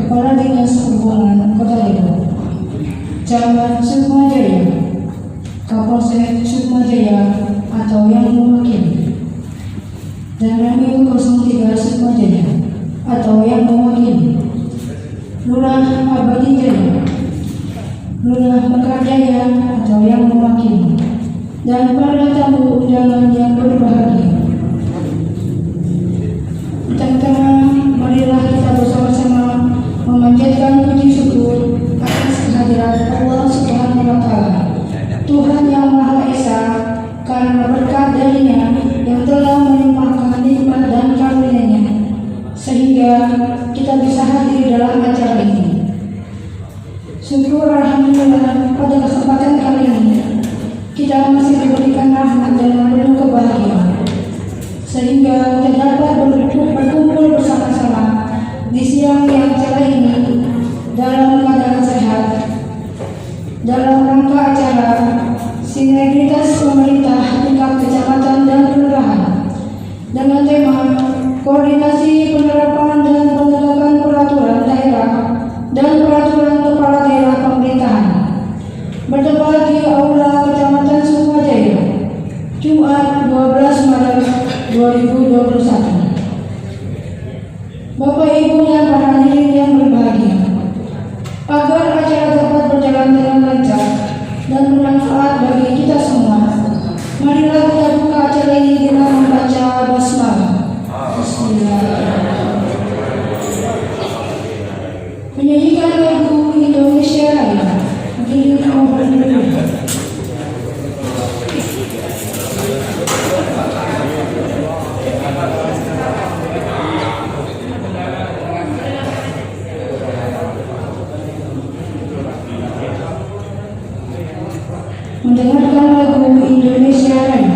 Kepala Dinas Perhubungan Kota Depok, Camat Sukmajaya, Kapolsek Sukmajaya atau yang mewakili, dan Ramil 03 Sukmajaya atau yang mewakili, Lurah Abadijaya, Lurah Mekarjaya atau yang mewakili, dan para tamu undangan yang berbahagia. Tengah marilah kita bersama-sama memanjatkan puji syukur atas kehadiran Allah Subhanahu wa Ta'ala, Tuhan yang Maha Esa, karena berkat darinya yang telah melimpahkan nikmat dan karunia-Nya sehingga kita bisa hadir dalam acara ini. Syukur alhamdulillah pada kesempatan kali ini kita masih diberikan rahmat dan penuh kebahagiaan sehingga kita dapat berkumpul bersama-sama di siang yang cerah ini dalam keadaan sehat dalam rangka acara sinergitas pemerintah tingkat kecamatan dan kelurahan dengan tema koordinasi penerapan dan penegakan peraturan daerah dan peraturan kepala daerah pemerintahan, bertempat di Aula Kecamatan Sukmajaya, Jumat 12 Maret 2021. Bapak Ibu dan para hadirin yang berbahagia, agar acara dapat berjalan dengan lancar dan bermanfaat bagi kita semua, marilah kita buka acara ini dengan membaca basmalah. Bismillahirrahmanirrahim. Menyanyikan lagu Indonesia Raya, Gili Nomor 2. Mendengarkan lagu Indonesia Raya.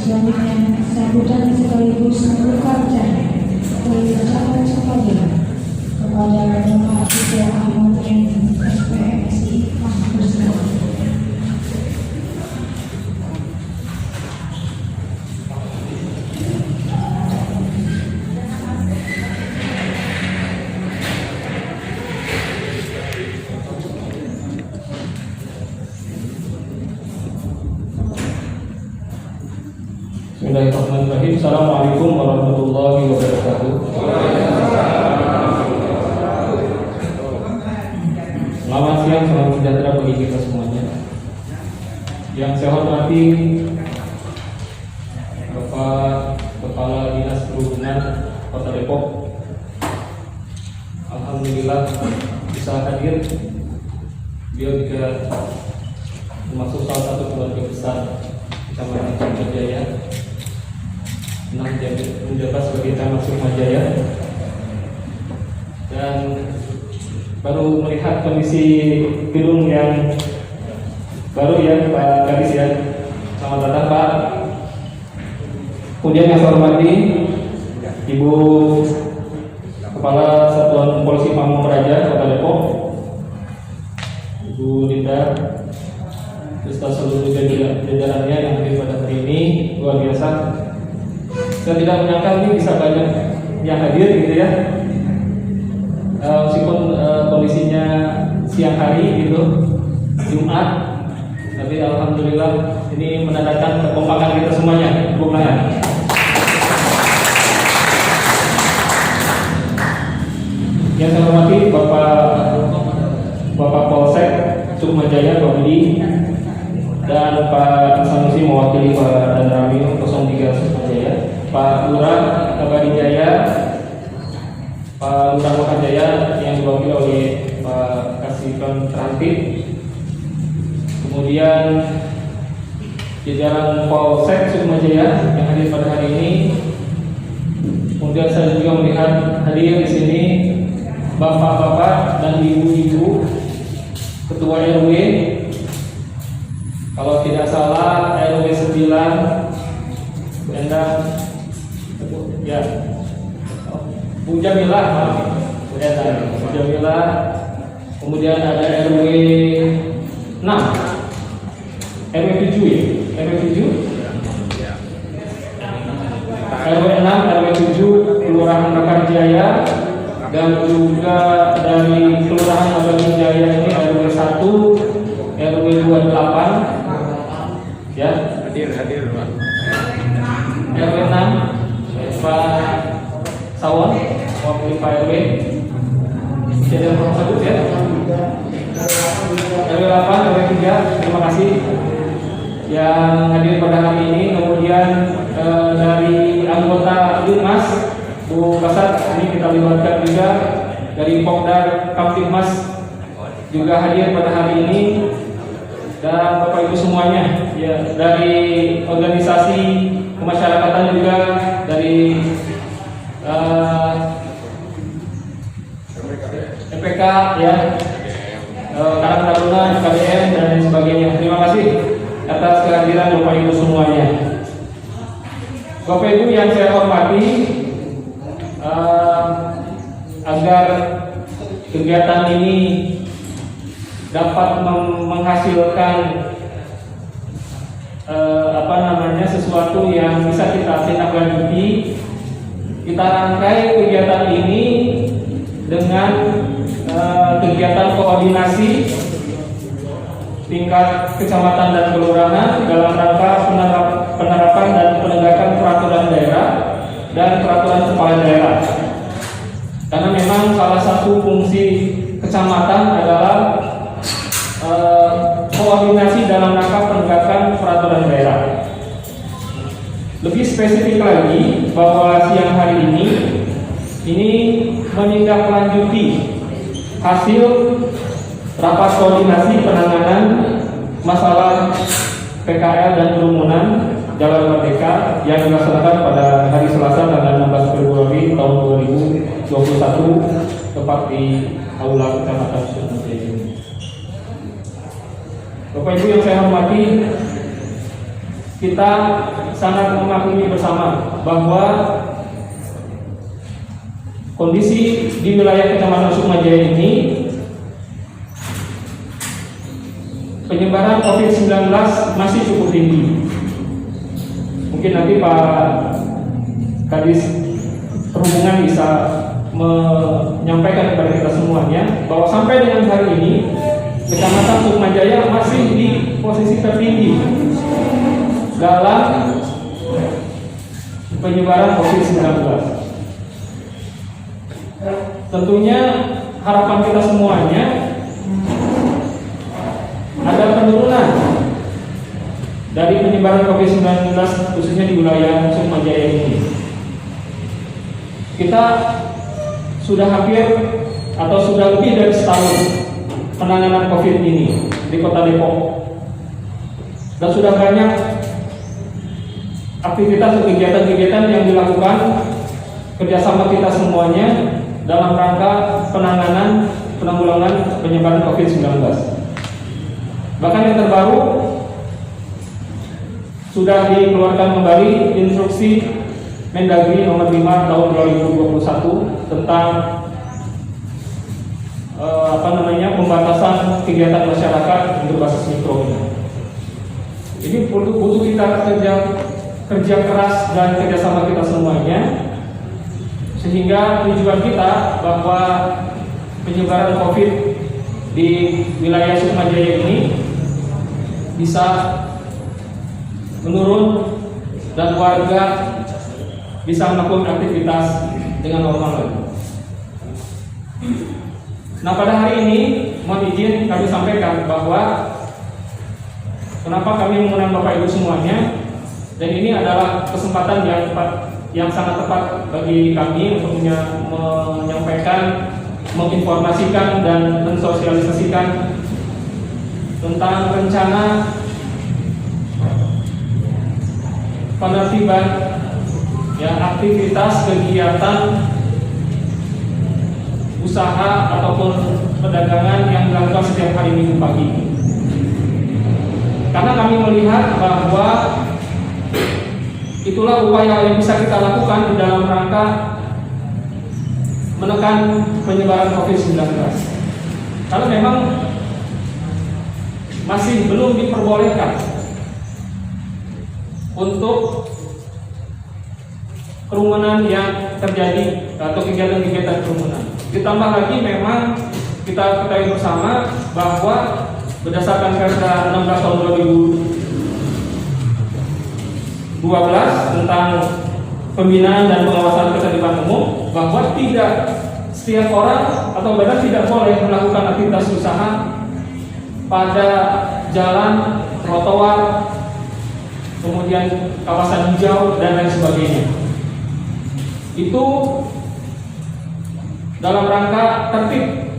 Selanjutnya sambutan sekaligus membuka acara dari Kecamatan Sukmajaya kepada Bapak Ketua Ahmad yang SPMSI Bersama. Bismillahirrahmanirrahim. Assalamualaikum warahmatullahi wabarakatuh. Selamat siang, salam sejahtera bagi kita semuanya. Yang saya hormati Bapak Kepala Dinas Perhubungan Kota Depok, alhamdulillah bisa hadir. Beliau juga termasuk salah satu keluarga besar Kecamatan Sukmajaya, menjabat sebagai Camat Sukmajaya, dan baru melihat kondisi gedung yang baru ya Pak Kadis ya. Selamat datang Pak. Kemudian yang saya hormati Ibu Kepala Satuan Polisi Pamung Praja Kota Depok, Ibu Dinda, beserta seluruh jajarannya yang hadir pada hari ini, luar biasa. Saya tidak menyangka ini bisa banyak yang hadir gitu ya. Meskipun kondisinya siang hari gitu, Jumat, tapi alhamdulillah ini menandakan kekompakan kita semuanya. Bukan. Yang saya hormati Bapak Polsek Sukmajaya Pak Budi dan Pak Sanusi mewakili Pak Danramil 03 Sukmajaya, Pak Lurah Kabadijaya, Pak Lurah Makajaya yang diwakili oleh Pak Kasifan Trantit, kemudian jajaran Polsek Sukmajaya yang hadir pada hari ini. Kemudian saya juga melihat hadir di sini bapak-bapak dan ibu-ibu, ketua RW, kalau tidak salah RW 9, Bu Endang, ya, Bu Jamilah, Bu Endang, Bu Jamilah, kemudian ada RW 6, RW 7 ya, RW 7, RW 6, RW 7, Kelurahan Mekarjaya, dan juga dari Kelurahan Mekarjaya ini RW 1, RW 28, ya, hadir Pak. RW 6, Pak Sawon, wakil Pak RW, jadi yang satu ya. RW 8, RW 3, terima kasih yang hadir pada hari ini. Kemudian dari anggota Linmas Bu Kasat ini kita libatkan juga, dari Pokdar Kamtibmas juga hadir pada hari ini, dan Bapak Ibu semuanya ya, dari organisasi kemasyarakatan juga, dari EPK ya, Karang Taruna, KBM dan lain sebagainya. Terima kasih atas kehadiran Bapak Ibu semuanya. Bapak Ibu yang saya hormati, agar kegiatan ini dapat menghasilkan sesuatu yang bisa kita tindak lanjuti, kita rangkai kegiatan ini dengan kegiatan koordinasi tingkat kecamatan dan kelurahan dalam rangka penerapan dan penegakan peraturan daerah dan peraturan kepala daerah. Karena memang salah satu fungsi kecamatan adalah koordinasi dalam rangka penegakan peraturan daerah. Lebih spesifik lagi bahwa siang hari ini menindaklanjuti hasil rapat koordinasi penanganan masalah PKL dan kerumunan Jalan Merdeka yang dilaksanakan pada hari Selasa tanggal 16 Februari tahun 2021 tepat di Aula Kecamatan Sukmajaya. Bapak Ibu yang saya hormati, kita sangat memaklumi bersama bahwa kondisi di wilayah Kecamatan Sukmajaya ini penyebaran COVID-19 masih cukup tinggi. Mungkin nanti Pak Kadis Perhubungan bisa menyampaikan kepada kita semuanya bahwa sampai dengan hari ini Kecamatan Sukmajaya masih di posisi tertinggi dalam penyebaran COVID-19. Tentunya harapan kita semuanya ada penurunan dari penyebaran COVID-19 khususnya di wilayah Sukmajaya ini. Kita sudah hampir atau sudah lebih dari setahun penanganan COVID ini di Kota Depok. dan sudah banyak aktivitas atau kegiatan-kegiatan yang dilakukan kerjasama kita semuanya dalam rangka penanggulangan penyebaran COVID-19. Bahkan yang terbaru sudah dikeluarkan kembali instruksi Mendagri nomor 5 tahun 2021 tentang pembatasan kegiatan masyarakat berbasis mikro ini. Ini butuh kita kerja keras dan kerjasama kita semuanya, sehingga tujuan kita bahwa penyebaran COVID di wilayah Sukmajaya ini bisa menurun dan warga bisa melakukan aktivitas dengan normal lagi. Nah, pada hari ini mohon izin kami sampaikan bahwa kenapa kami mengundang Bapak Ibu semuanya, dan ini adalah kesempatan yang sangat tepat bagi kami untuk menyampaikan, menginformasikan dan mensosialisasikan tentang rencana penertiban aktivitas kegiatan usaha ataupun perdagangan yang dilakukan setiap hari Minggu pagi. Karena kami melihat bahwa itulah upaya yang bisa kita lakukan di dalam rangka menekan penyebaran COVID-19. Karena memang masih belum diperbolehkan untuk kerumunan yang terjadi atau kegiatan-kegiatan kerumunan. Ditambah lagi memang kita ketahui bersama bahwa berdasarkan Perda 16 tahun 2012 tentang pembinaan dan pengawasan ketertiban umum, bahwa tidak setiap orang atau badan tidak boleh melakukan aktivitas usaha pada jalan, trotoar, kemudian kawasan hijau dan lain sebagainya. Itu dalam rangka tertib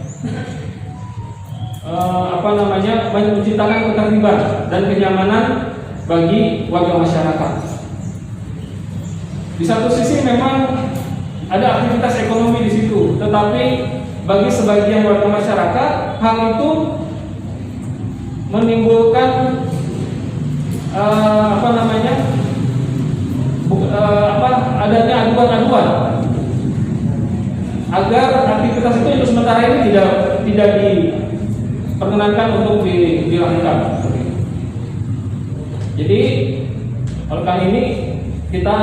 menciptakan ketertiban dan kenyamanan bagi warga masyarakat. Di satu sisi memang ada aktivitas ekonomi di situ, tetapi bagi sebagian warga masyarakat hal itu menimbulkan adanya aduan-aduan agar aktivitas itu sementara ini tidak diperkenankan untuk dilakukan. Jadi oleh karena ini kita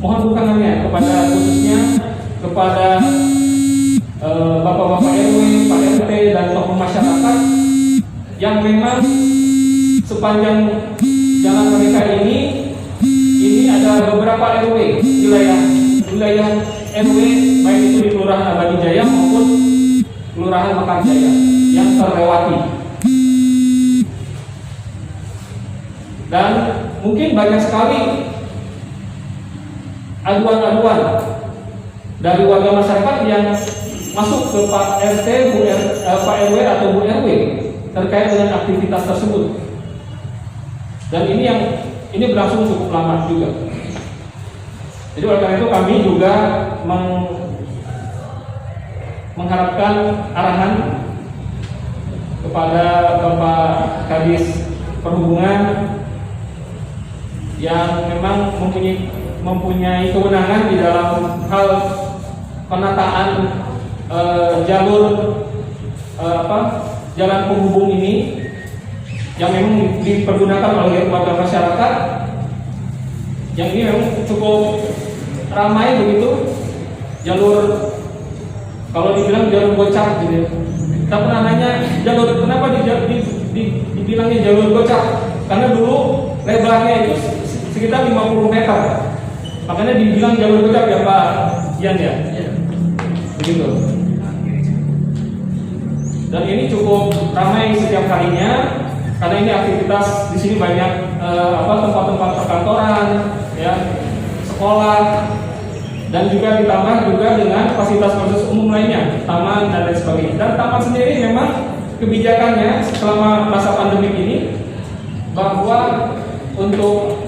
mohon dukungannya kepada khususnya kepada Bapak-Bapak RW, Pak RT dan tokoh masyarakat yang memang sepanjang jalan mereka ini ada beberapa RW wilayah RW baik itu di Kelurahan Abadi Jaya maupun Kelurahan Mekar Jaya yang terlewati. Dan mungkin banyak sekali aduan-aduan dari warga masyarakat yang masuk ke Pak RT, Pak RW atau Bu RW terkait dengan aktivitas tersebut. Dan ini berlangsung cukup lama juga. Jadi oleh karena itu kami juga mengharapkan arahan kepada Bapak Kadis Perhubungan yang memang mempunyai kewenangan di dalam hal penataan jalur jalan penghubung ini yang memang dipergunakan oleh warga masyarakat, yang ini memang cukup ramai begitu, jalur kalau dibilang jalur gocap gitu. Kita pernah nanya jalur kenapa dibilangnya jalur gocap, karena dulu lebarnya itu sekitar 50 meter, makanya dibilang jalur gocap ya Pak Ian ya, begitu. Dan ini cukup ramai setiap harinya. Karena ini aktivitas di sini banyak tempat-tempat perkantoran, ya, sekolah, dan juga ditambah juga dengan fasilitas umum lainnya, taman dan lain sebagainya. Dan taman sendiri memang kebijakannya selama masa pandemi ini bahwa untuk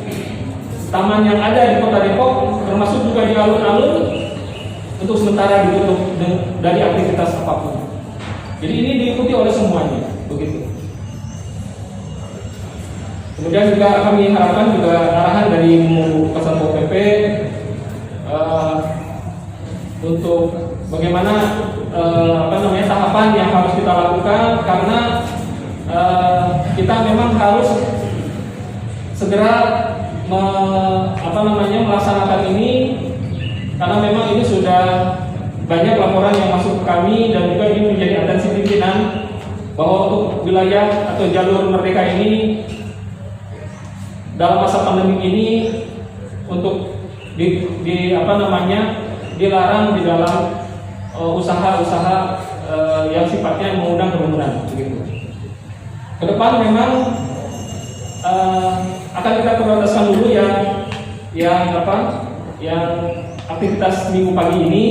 taman yang ada di Kota Depok, termasuk juga di alun-alun, untuk sementara ditutup dari aktivitas apapun. Jadi ini diikuti oleh semuanya, begitu. Kemudian juga kami harapkan juga arahan dari Satpol PP untuk bagaimana tahapan yang harus kita lakukan, karena kita memang harus segera melaksanakan ini, karena memang ini sudah banyak laporan yang masuk ke kami, dan juga ini menjadi atensi pimpinan bahwa untuk wilayah atau jalur Merdeka ini dalam masa pandemi ini untuk dilarang di dalam usaha-usaha yang sifatnya mengundang kerumunan, begitu. Kedepan memang akan kita prioritaskan dulu yang aktivitas minggu pagi ini,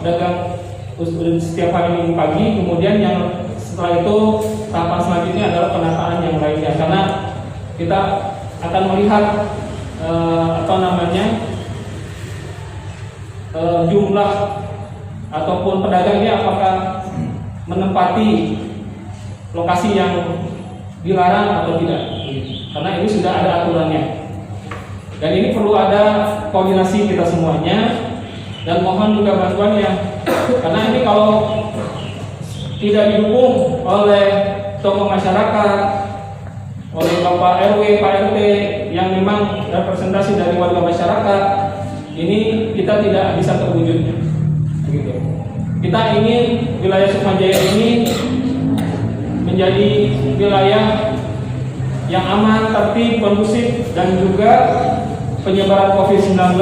dagang setiap hari minggu pagi. Kemudian yang setelah itu tahapan selanjutnya adalah penataan yang lainnya, karena kita akan melihat jumlah ataupun pedagangnya apakah menempati lokasi yang dilarang atau tidak, karena ini sudah ada aturannya, dan ini perlu ada koordinasi kita semuanya, dan mohon juga bantuannya, karena ini kalau tidak didukung oleh tokoh masyarakat, oleh Bapak RW, Pak RT yang memang representasi dari warga masyarakat, ini kita tidak bisa terwujud, begitu. Kita ingin wilayah Sukmajaya ini menjadi wilayah yang aman, tertib, kondusif, dan juga penyebaran COVID-19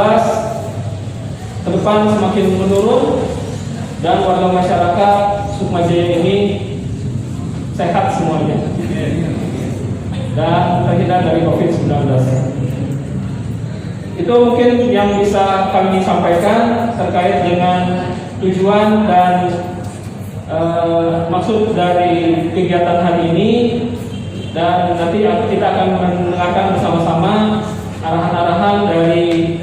ke depan semakin menurun, dan warga masyarakat Sukmajaya ini sehat semuanya dan terhindar dari COVID-19. Itu mungkin yang bisa kami sampaikan terkait dengan tujuan dan maksud dari kegiatan hari ini, dan nanti kita akan mendengarkan bersama-sama arahan-arahan dari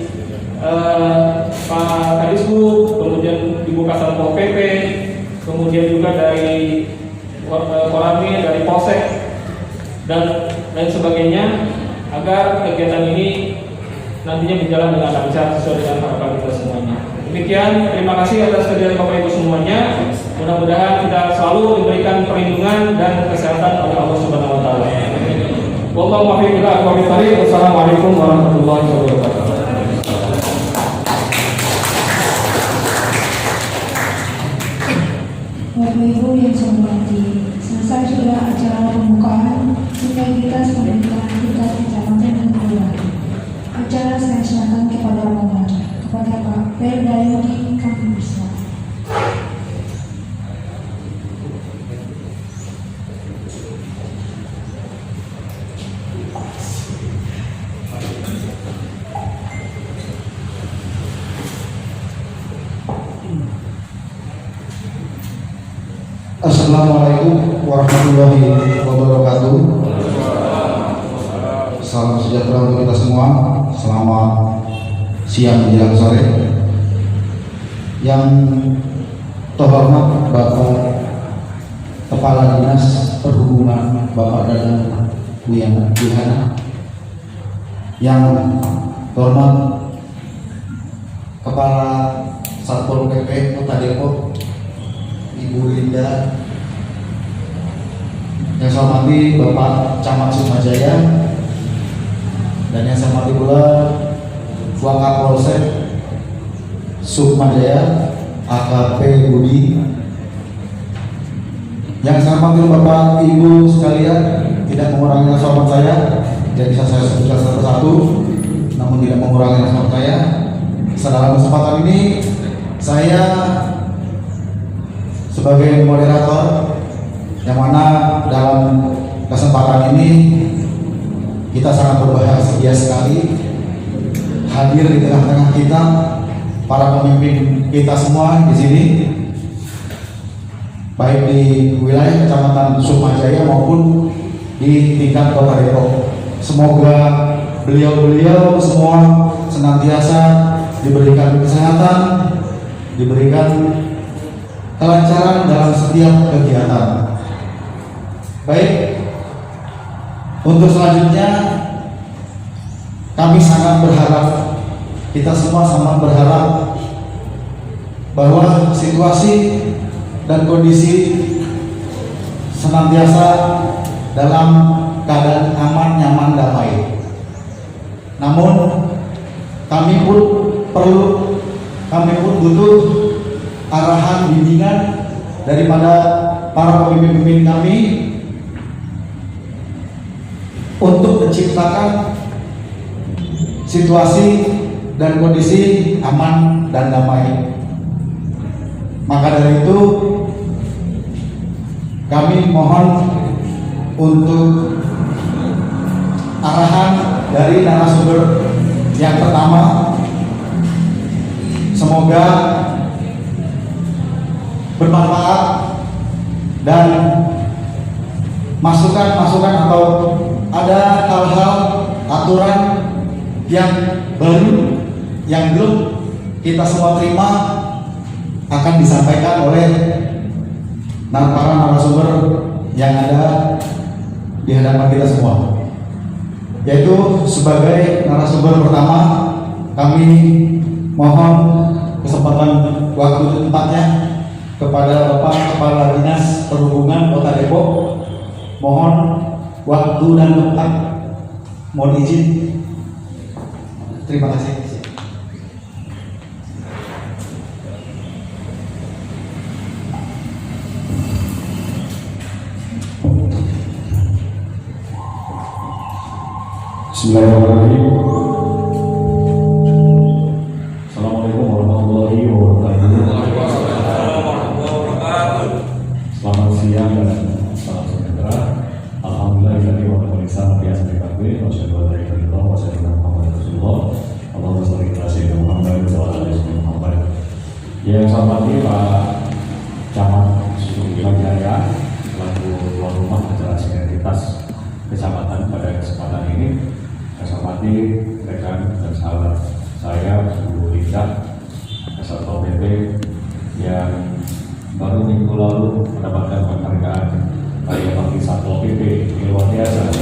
Pak Kadisbud, kemudian Ibu Kasatpol PP, kemudian juga dari Koramil, dari Polsek, dan lain sebagainya, agar kegiatan ini nantinya berjalan dengan lancar sesuai dengan harapan kita semuanya. Demikian, terima kasih atas kehadiran Bapak Ibu semuanya. Mudah-mudahan kita selalu diberikan perlindungan dan kesehatan oleh Allah Subhanahu wa taala. Wallahu muwaffiq ila aqwamit thoriq. Wassalamualaikum warahmatullahi wabarakatuh. Bapak Ibu yang saya hormati, selesai sudah acara pembukaan, sehingga kita selanjutnya kita Kecamatan dan Kelurahan. Acara saya serahkan kepada kepada Pak Perdayudi Kampung Besar. Assalamualaikum warahmatullahi wabarakatuh. Salam sejahtera untuk kita semua. Selamat siang menjelang sore. Yang terhormat Bapak Kepala Dinas Perhubungan Bapak Dadang Wihana. Yang terhormat Kepala Satpol PP Kota Depok Ibu Linda, yang saya hormati Bapak Camat Sukmajaya, dan yang saya hormati pula Wakapolsek Sukmajaya AKP Budi, yang saya hormati Bapak Ibu sekalian, tidak mengurangi rasa hormat saya, tidak bisa saya sebutkan satu-satu, namun tidak mengurangi rasa hormat saya. Dalam kesempatan ini saya sebagai moderator, yang mana dalam kesempatan ini kita sangat berbahagia sekali hadir di tengah-tengah kita, para pemimpin kita semua di sini, baik di wilayah Kecamatan Sukmajaya maupun di tingkat Kota Depok. Semoga beliau-beliau semua senantiasa diberikan kesehatan, diberikan kelancaran dalam setiap kegiatan. Baik, untuk selanjutnya kami sangat berharap, kita semua sangat berharap bahwa situasi dan kondisi senantiasa dalam keadaan aman, nyaman, damai. Namun kami pun butuh arahan, bimbingan daripada para pemimpin kami untuk menciptakan situasi dan kondisi aman dan damai. Maka dari itu kami mohon untuk arahan dari narasumber yang pertama. Semoga bermanfaat dan masukan-masukan atau ada hal-hal aturan yang baru yang belum kita semua terima akan disampaikan oleh para narasumber yang ada di hadapan kita semua. Yaitu sebagai narasumber pertama, kami mohon kesempatan waktu dan tempatnya kepada Bapak Kepala Dinas Perhubungan Kota Depok. Mohon waktu dan tempat, mohon izin. Terima kasih. Bismillahirrahmanirrahim. Assalamualaikum warahmatullahi wabarakatuh. Selamat siang dan salam sejahtera. Alhamdulillah dari wa lisan biasa dikabul. Wasyhadu an la ilaha illallah wa asyhadu anna Muhammadar Rasulullah. Allahumma shalli ala sayyidina Muhammad wa ala ali sayyidina Muhammad. Yang saya hormati Pak Camat Sugilan Jaya selaku tuan rumah acara sinergitas kecamatan pada kesempatan ini. Saya hormati rekan dan sahabat saya Bu Linda, Satpol PP yang baru minggu lalu mendapatkan penghargaan Karya Bakti Satpol PP. Ini luar biasa.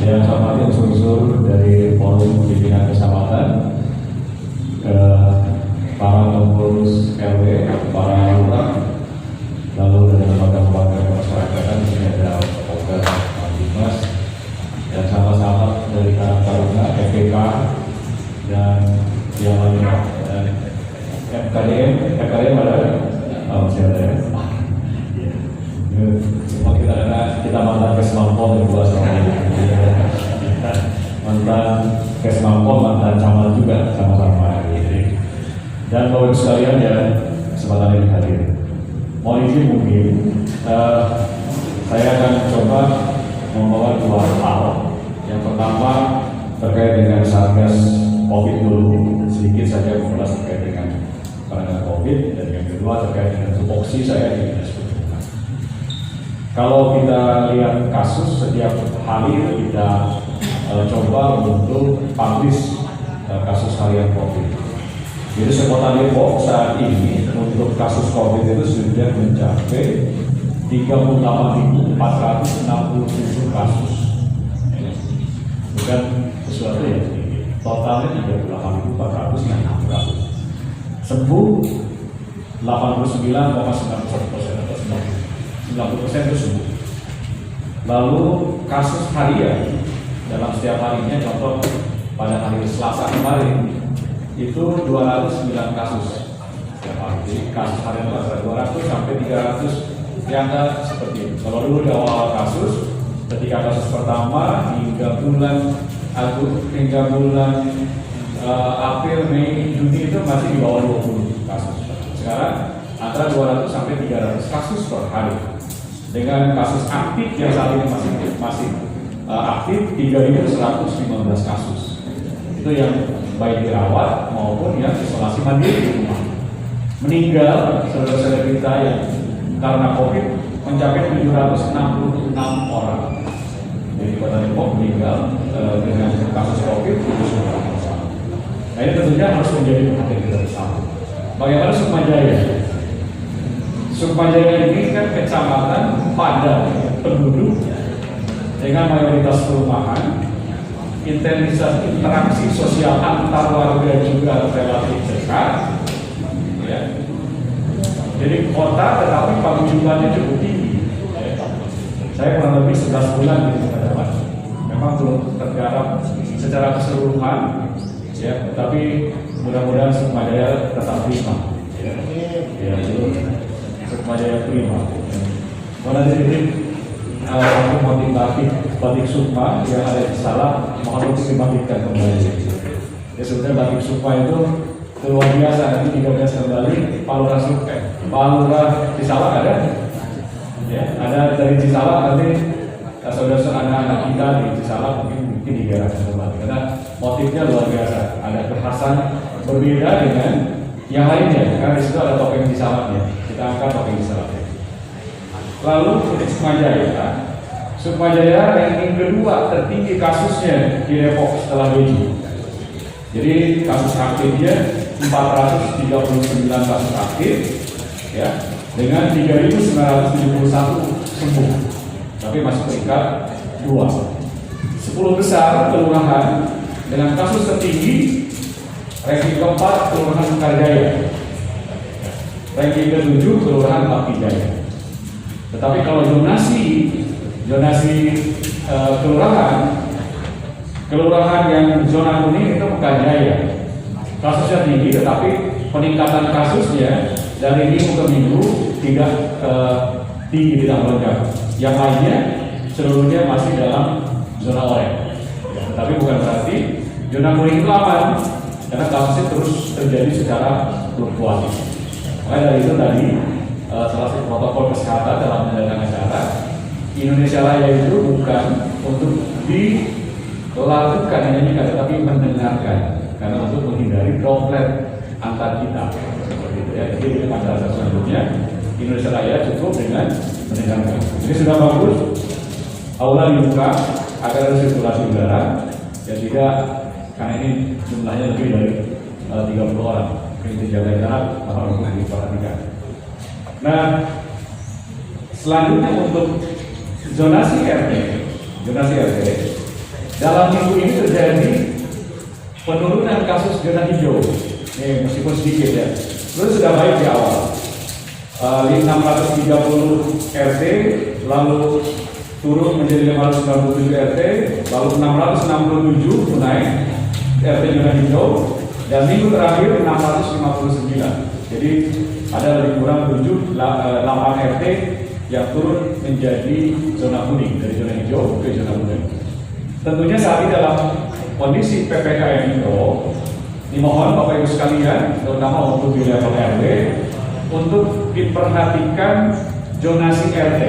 Yang saya hormati unsur-unsur dari forum pimpinan kecamatan, para pengurus RW, para lurah, lalu dari lembaga-lembaga kemasyarakatan. Di sini ada Oga, Dimas, dan sahabat-sahabat dari Karang Taruna, FPK, dan yang lainnya, dan FKDM ada, masih ada ya. Semua kita mantan Kesmampol dan dua sama mantan Kesmampol, mantan camat juga sama-sama. Dan Bapak Ibu sekalian ya, kesempatan ini hadir. Mohon izin mungkin saya akan coba membawa dua hal. Yang pertama terkait dengan Satgas COVID dulu, sedikit saja mengulas terkait dengan penanganan COVID, dan yang kedua terkait dengan tupoksi saya di Dinas Perhubungan. Kalau kita lihat kasus setiap hari kita coba untuk publish kasus harian COVID. Jadi Kota Depok saat ini untuk kasus COVID itu sudah mencapai 38.467 kasus. Bukan sesuatu yang tinggi. Totalnya 38.406 kasus. Sembuh 89,91% atau 90% itu sembuh. Lalu kasus harian dalam setiap harinya, contoh pada hari Selasa kemarin itu 209 kasus setiap hari. Jadi kasus harian antara 200 sampai 300 di angka seperti itu. Kalau dulu di awal kasus, ketika kasus pertama hingga bulan April, Mei, Juni itu masih di bawah 20 kasus. Sekarang antara 200 sampai 300 kasus per hari. Dengan kasus aktif yang saat ini masih aktif 3.115 kasus. Itu yang baik dirawat maupun yang isolasi mandiri di rumah. Meninggal saudara-saudara kita yang karena COVID mencapai 766 orang. Jadi Kota Depok meninggal dengan kasus COVID 700 orang. Nah ini tentunya harus menjadi perhatian kita bersama. Bagaimana Sukma Jaya? Sukma Jaya ini kan kecamatan padat penduduk dengan mayoritas perumahan, intensitas interaksi sosial antar warga juga relatif dekat, ya. Jadi kota tetapi paguyubannya cukup tinggi. Ya. Saya kurang lebih 11 bulan di Kota, memang belum tergarap secara keseluruhan, ya. Tapi mudah-mudahan Sukma Jaya tetap prima. Ya, itu Sukma Jaya prima. Mana jadi untuk batik Sukma yang ada di Salak, mohon untuk dimatikan kembali. Ya sudah, batik Sukma itu luar biasa. Nanti 13 kembali Palura di Salak ada, ya ada dari Cisalak. Nanti saudara anak-anak kita di Cisalak mungkin digarapkan kembali karena motifnya luar biasa. Ada kekhasan berbeda dengan yang lainnya karena di situ ada topeng Cisalaknya. Kita angkat topeng Cisalaknya. Lalu Sukma Jaya ranking kedua tertinggi kasusnya di Depok setelah Beji. Jadi kasus aktifnya 439 kasus aktif, ya, dengan 3.971 sembuh. Tapi masih peringkat 2. 10 besar kelurahan dengan kasus tertinggi, ranking keempat Kelurahan Karjaya, ranking ke-7 Kelurahan Bakti Jaya. Tetapi kalau zonasi kelurahan yang zona kuning itu Pekanjaya, kasusnya tinggi, tetapi peningkatan kasusnya dari minggu ke minggu tidak tinggi, tidak melonjak. Yang lainnya seluruhnya masih dalam zona oranye. Tetapi bukan berarti zona kuning itu aman, karena kasusnya terus terjadi secara fluktuatif. Makanya dari itu tadi salah satu protokol kesehatan dalam menjalankan acara Indonesia Raya itu bukan untuk dilakukan hanya tetapi mendengarkan, karena untuk menghindari droplet antar kita seperti itu, ya. Jadi pada saat selanjutnya Indonesia Raya cukup dengan mendengarkan. Ini sudah bagus, aula dibuka agar ada sirkulasi udara, ya tidak, karena ini jumlahnya lebih dari 30 orang. Ini dijaga jarak, harus diperhatikan. Nah, selanjutnya untuk zonasi RT dalam minggu ini terjadi penurunan kasus zona hijau. Ini meskipun sedikit, ya, terus sudah baik di awal. 630 RT lalu turun menjadi 597 RT, lalu 667 naik RT zona hijau, dan minggu terakhir 659. Jadi ada lebih kurang 8 RT yang turun menjadi zona kuning, dari zona hijau ke zona kuning. Tentunya saat ini dalam kondisi PPKM Mikro, dimohon Bapak Ibu sekalian, terutama untuk di level RW, untuk diperhatikan zonasi RT.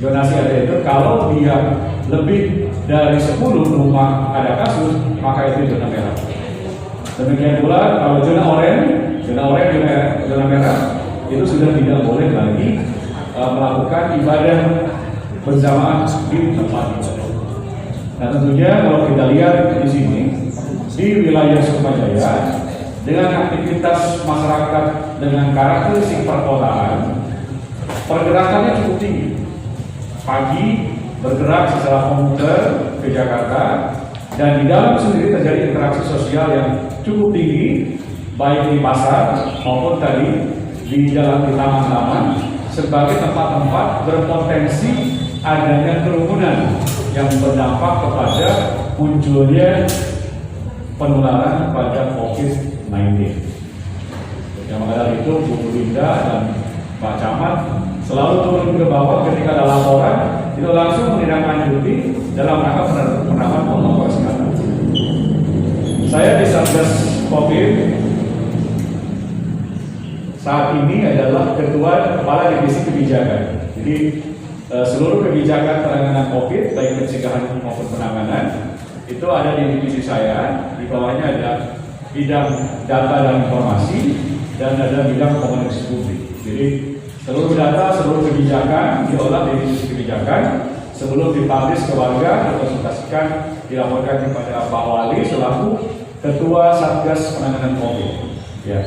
Zonasi RT itu kalau dia lebih dari 10 rumah ada kasus, maka itu zona merah. Demikian pula kalau zona oranye, zona merah itu sudah tidak boleh lagi melakukan ibadah berjamaah di tempat ibadah. Nah tentunya kalau kita lihat di sini di wilayah Sukma Jaya dengan aktivitas masyarakat dengan karakteristik perkotaan, pergerakannya cukup tinggi. Pagi bergerak secara komuter ke Jakarta, dan di dalam sendiri terjadi interaksi sosial yang cukup tinggi, baik di pasar maupun tadi di dalam taman-taman sebagai tempat-tempat berpotensi adanya kerumunan yang berdampak kepada munculnya penularan pada COVID-19. Yang maka itu Bu Linda dan Pak Camat selalu turun ke bawah ketika ada laporan, itu langsung menindaklanjuti dalam rangka penerapan protokol kesehatan. Saya di Satgas COVID saat ini adalah Ketua Kepala Divisi Kebijakan. Jadi seluruh kebijakan penanganan COVID, baik pencegahan maupun penanganan, itu ada di divisi saya. Di bawahnya ada bidang data dan informasi, dan ada bidang komunikasi publik. Jadi Seluruh data, seluruh kebijakan diolah dari sisi kebijakan sebelum dipublish ke warga, dikonsultasikan, dilaporkan kepada Pak Wali selaku Ketua Satgas Penanganan COVID, ya,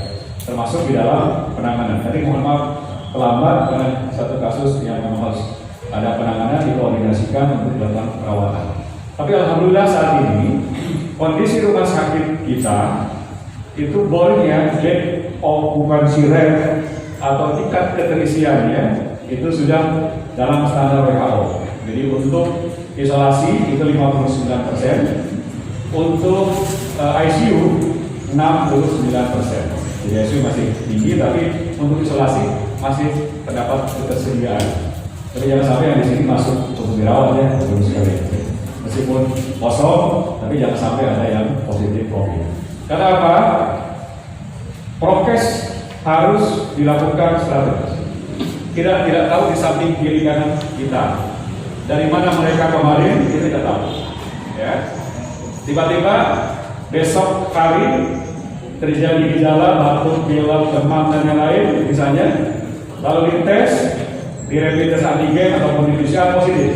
termasuk di dalam penanganan. Tadi mohon maaf terlambat karena satu kasus yang memang harus ada penanganan dikoordinasikan untuk dilakukan perawatan. Tapi alhamdulillah saat ini kondisi rumah sakit kita itu bornya bed occupancy rate atau tingkat keterisiannya itu sudah dalam standar WHO. Jadi untuk isolasi itu 59%, untuk ICU 69%. Jadi ICU masih tinggi, tapi untuk isolasi masih terdapat ketersediaan. Tapi jangan sampai yang di sini masuk untuk dirawat ya, belum sekali. Meskipun kosong, tapi jangan sampai ada yang positif COVID. Karena apa? Prokes harus dilakukan strategis. Kita tidak tahu di samping kiri kanan kita dari mana mereka kemarin, kita tidak tahu. Ya, tiba-tiba besok hari terjadi gejala batuk, pilek, demam dan yang lain misalnya, lalu dites, di rapid test antigen ataupun di PCR positif.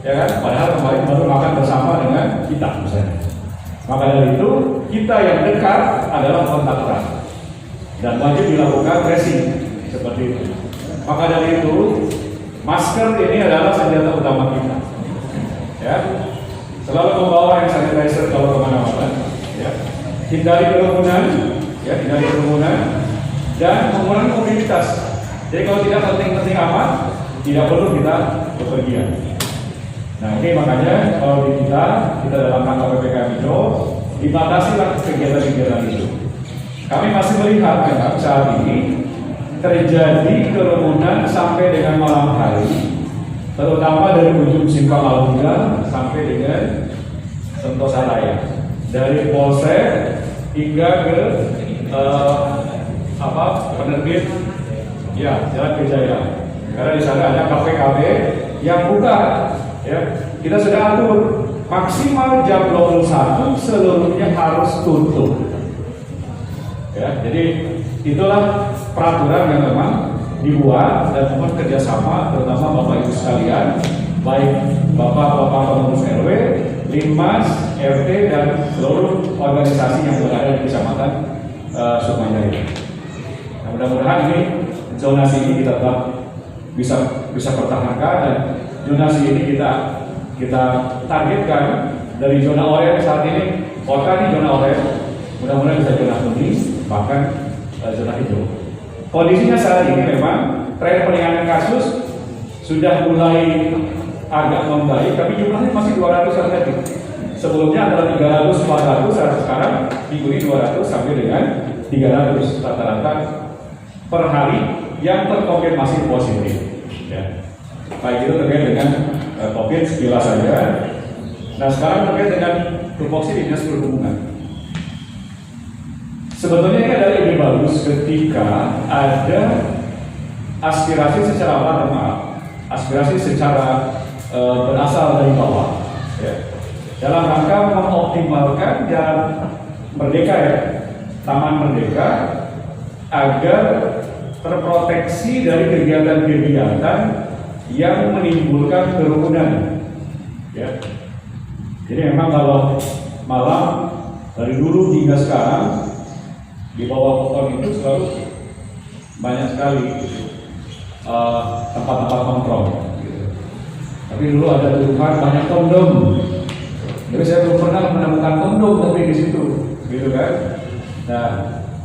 Ya kan? Padahal kemarin baru makan bersama dengan kita misalnya. Maka dari itu kita yang dekat adalah kontak erat dan wajib dilakukan tracing seperti itu. Maka dari itu masker ini adalah senjata utama kita. Ya, selalu membawa hand sanitizer kalau kemana-mana. Ya, hindari kerumunan, ya, hindari kerumunan dan mengurangi mobilitas. Jadi kalau tidak penting-penting amat, tidak perlu kita bepergian. Nah ini makanya kalau di kita dalam rangka PPKM Mikro dibatasilah kegiatan-kegiatan itu. Kami masih melihat memang saat ini terjadi kerumunan sampai dengan malam hari, terutama dari ujung Simpang Alunda sampai dengan Sentosa Raya, dari Polsek hingga ke penerbit, ya, Jalan Kejaya. Karena di sana ada kafe-kafe yang buka. Ya, kita sudah atur maksimal jam 21 seluruhnya harus tutup. Ya, jadi itulah peraturan yang memang dibuat dan mohon kerjasama terutama Bapak Ibu sekalian, baik Bapak-Bapak pengurus RW, Linmas, RT dan seluruh organisasi yang berada di Kecamatan Sukmajaya. Nah, mudah-mudahan ini zonasi ini kita tetap bisa pertahankan dan zonasi ini kita targetkan dari zona oranye saat ini, kota ini zona oranye, mudah-mudahan bisa zona kuning, bahkan zona hijau. Kondisinya saat ini memang tren peningkatan kasus sudah mulai agak membaik, tapi jumlahnya masih 200 saja. Sebelumnya adalah 300, 400, sekarang minggu ini 200 sampai dengan 300 rata-rata per hari yang terkonfirmasi positif. Ya. Baik itu terkait dengan COVID sekilas saja. Nah sekarang terkait dengan tupoksi dinas perhubungan. Sebetulnya ini adalah ide bagus ketika ada aspirasi secara aspirasi secara berasal dari bawah. Ya. Dalam rangka mengoptimalkan Jalan Merdeka, ya, Taman Merdeka, agar terproteksi dari kegiatan-kegiatan yang menimbulkan kerumunan. Ya. Jadi memang kalau malam dari dulu hingga sekarang di bawah pohon itu selalu banyak sekali tempat-tempat nongkrong. Tapi dulu ada tuduhan banyak kondom. Jadi saya belum pernah menemukan kondom tapi di situ, gitu kan? Nah,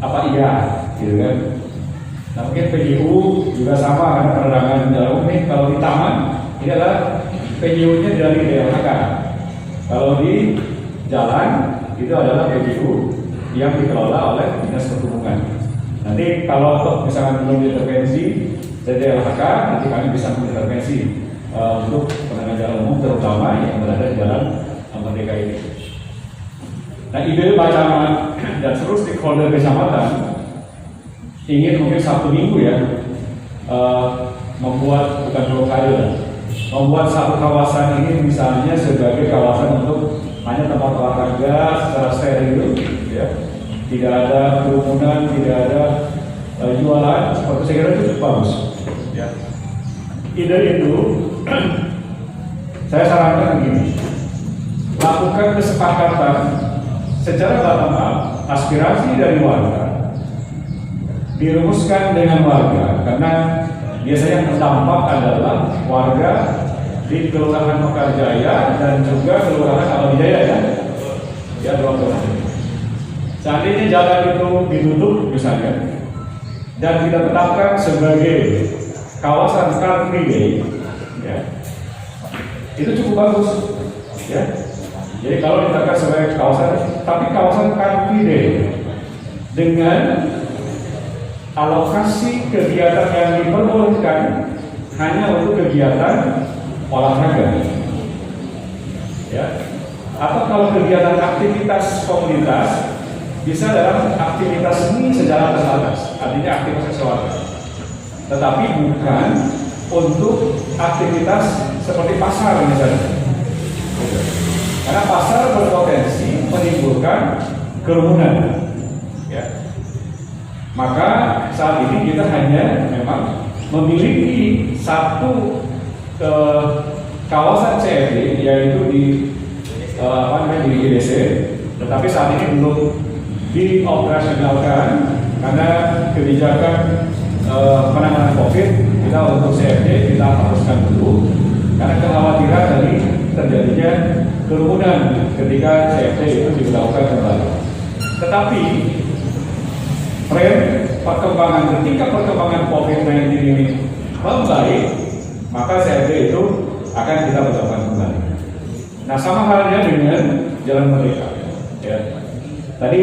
apa iya, gitu kan? Nah, mungkin PJU juga sama karena penerangan jalan umum. Kalau di taman, ini adalah PJU-nya dari DLHK. Kalau di jalan, itu adalah PJU yang dikelola oleh Dinas Perhubungan. Nanti kalau misalkan belum intervensi dari DLHK, nanti kami bisa mengintervensi untuk penanganan jalan umum, terutama yang berada di Jalan Merdeka ini. Nah, ide Pak Camat dan seluruh stakeholder kecamatan ingin mungkin Sabtu Minggu ya membuat, bukan blokade, membuat satu kawasan ini misalnya sebagai kawasan untuk hanya tempat olahraga secara steril, ya, tidak ada kerumunan, tidak ada jualan, seperti saya kira itu cukup bagus. Ya. Ide itu saya sarankan begini, lakukan kesepakatan secara bottom up, aspirasi dari warga dirumuskan dengan warga, karena biasanya terdampak adalah warga di Kelurahan Mekarjaya dan juga Kelurahan Abadijaya ya dua kelurahan. Seandainya jalan itu ditutup misalnya dan kita tetapkan sebagai kawasan Car Free Day, ya, itu cukup bagus, ya. Jadi kalau ditetapkan sebagai kawasan, tapi kawasan Car Free Day dengan alokasi kegiatan yang diperbolehkan hanya untuk kegiatan olahraga, ya. Atau kalau kegiatan aktivitas komunitas bisa dalam aktivitas seni secara terbatas, artinya aktivitas sesuatu, tetapi bukan untuk aktivitas seperti pasar misalnya, karena pasar berpotensi menimbulkan kerumunan, ya. Maka saat ini kita hanya memang memiliki satu kawasan CFD, yaitu di di IDC, tetapi saat ini belum dioperasionalkan karena kebijakan penanganan COVID. Kita untuk CFD kita haruskan dulu karena kekhawatiran dari terjadinya kerumunan ketika CFD itu dilakukan kembali. Tetapi tren perkembangan ketika perkembangan COVID-19 ini membaik, maka CFD itu akan kita berlakukan kembali. Nah, sama halnya dengan Jalan Merdeka, ya. Tadi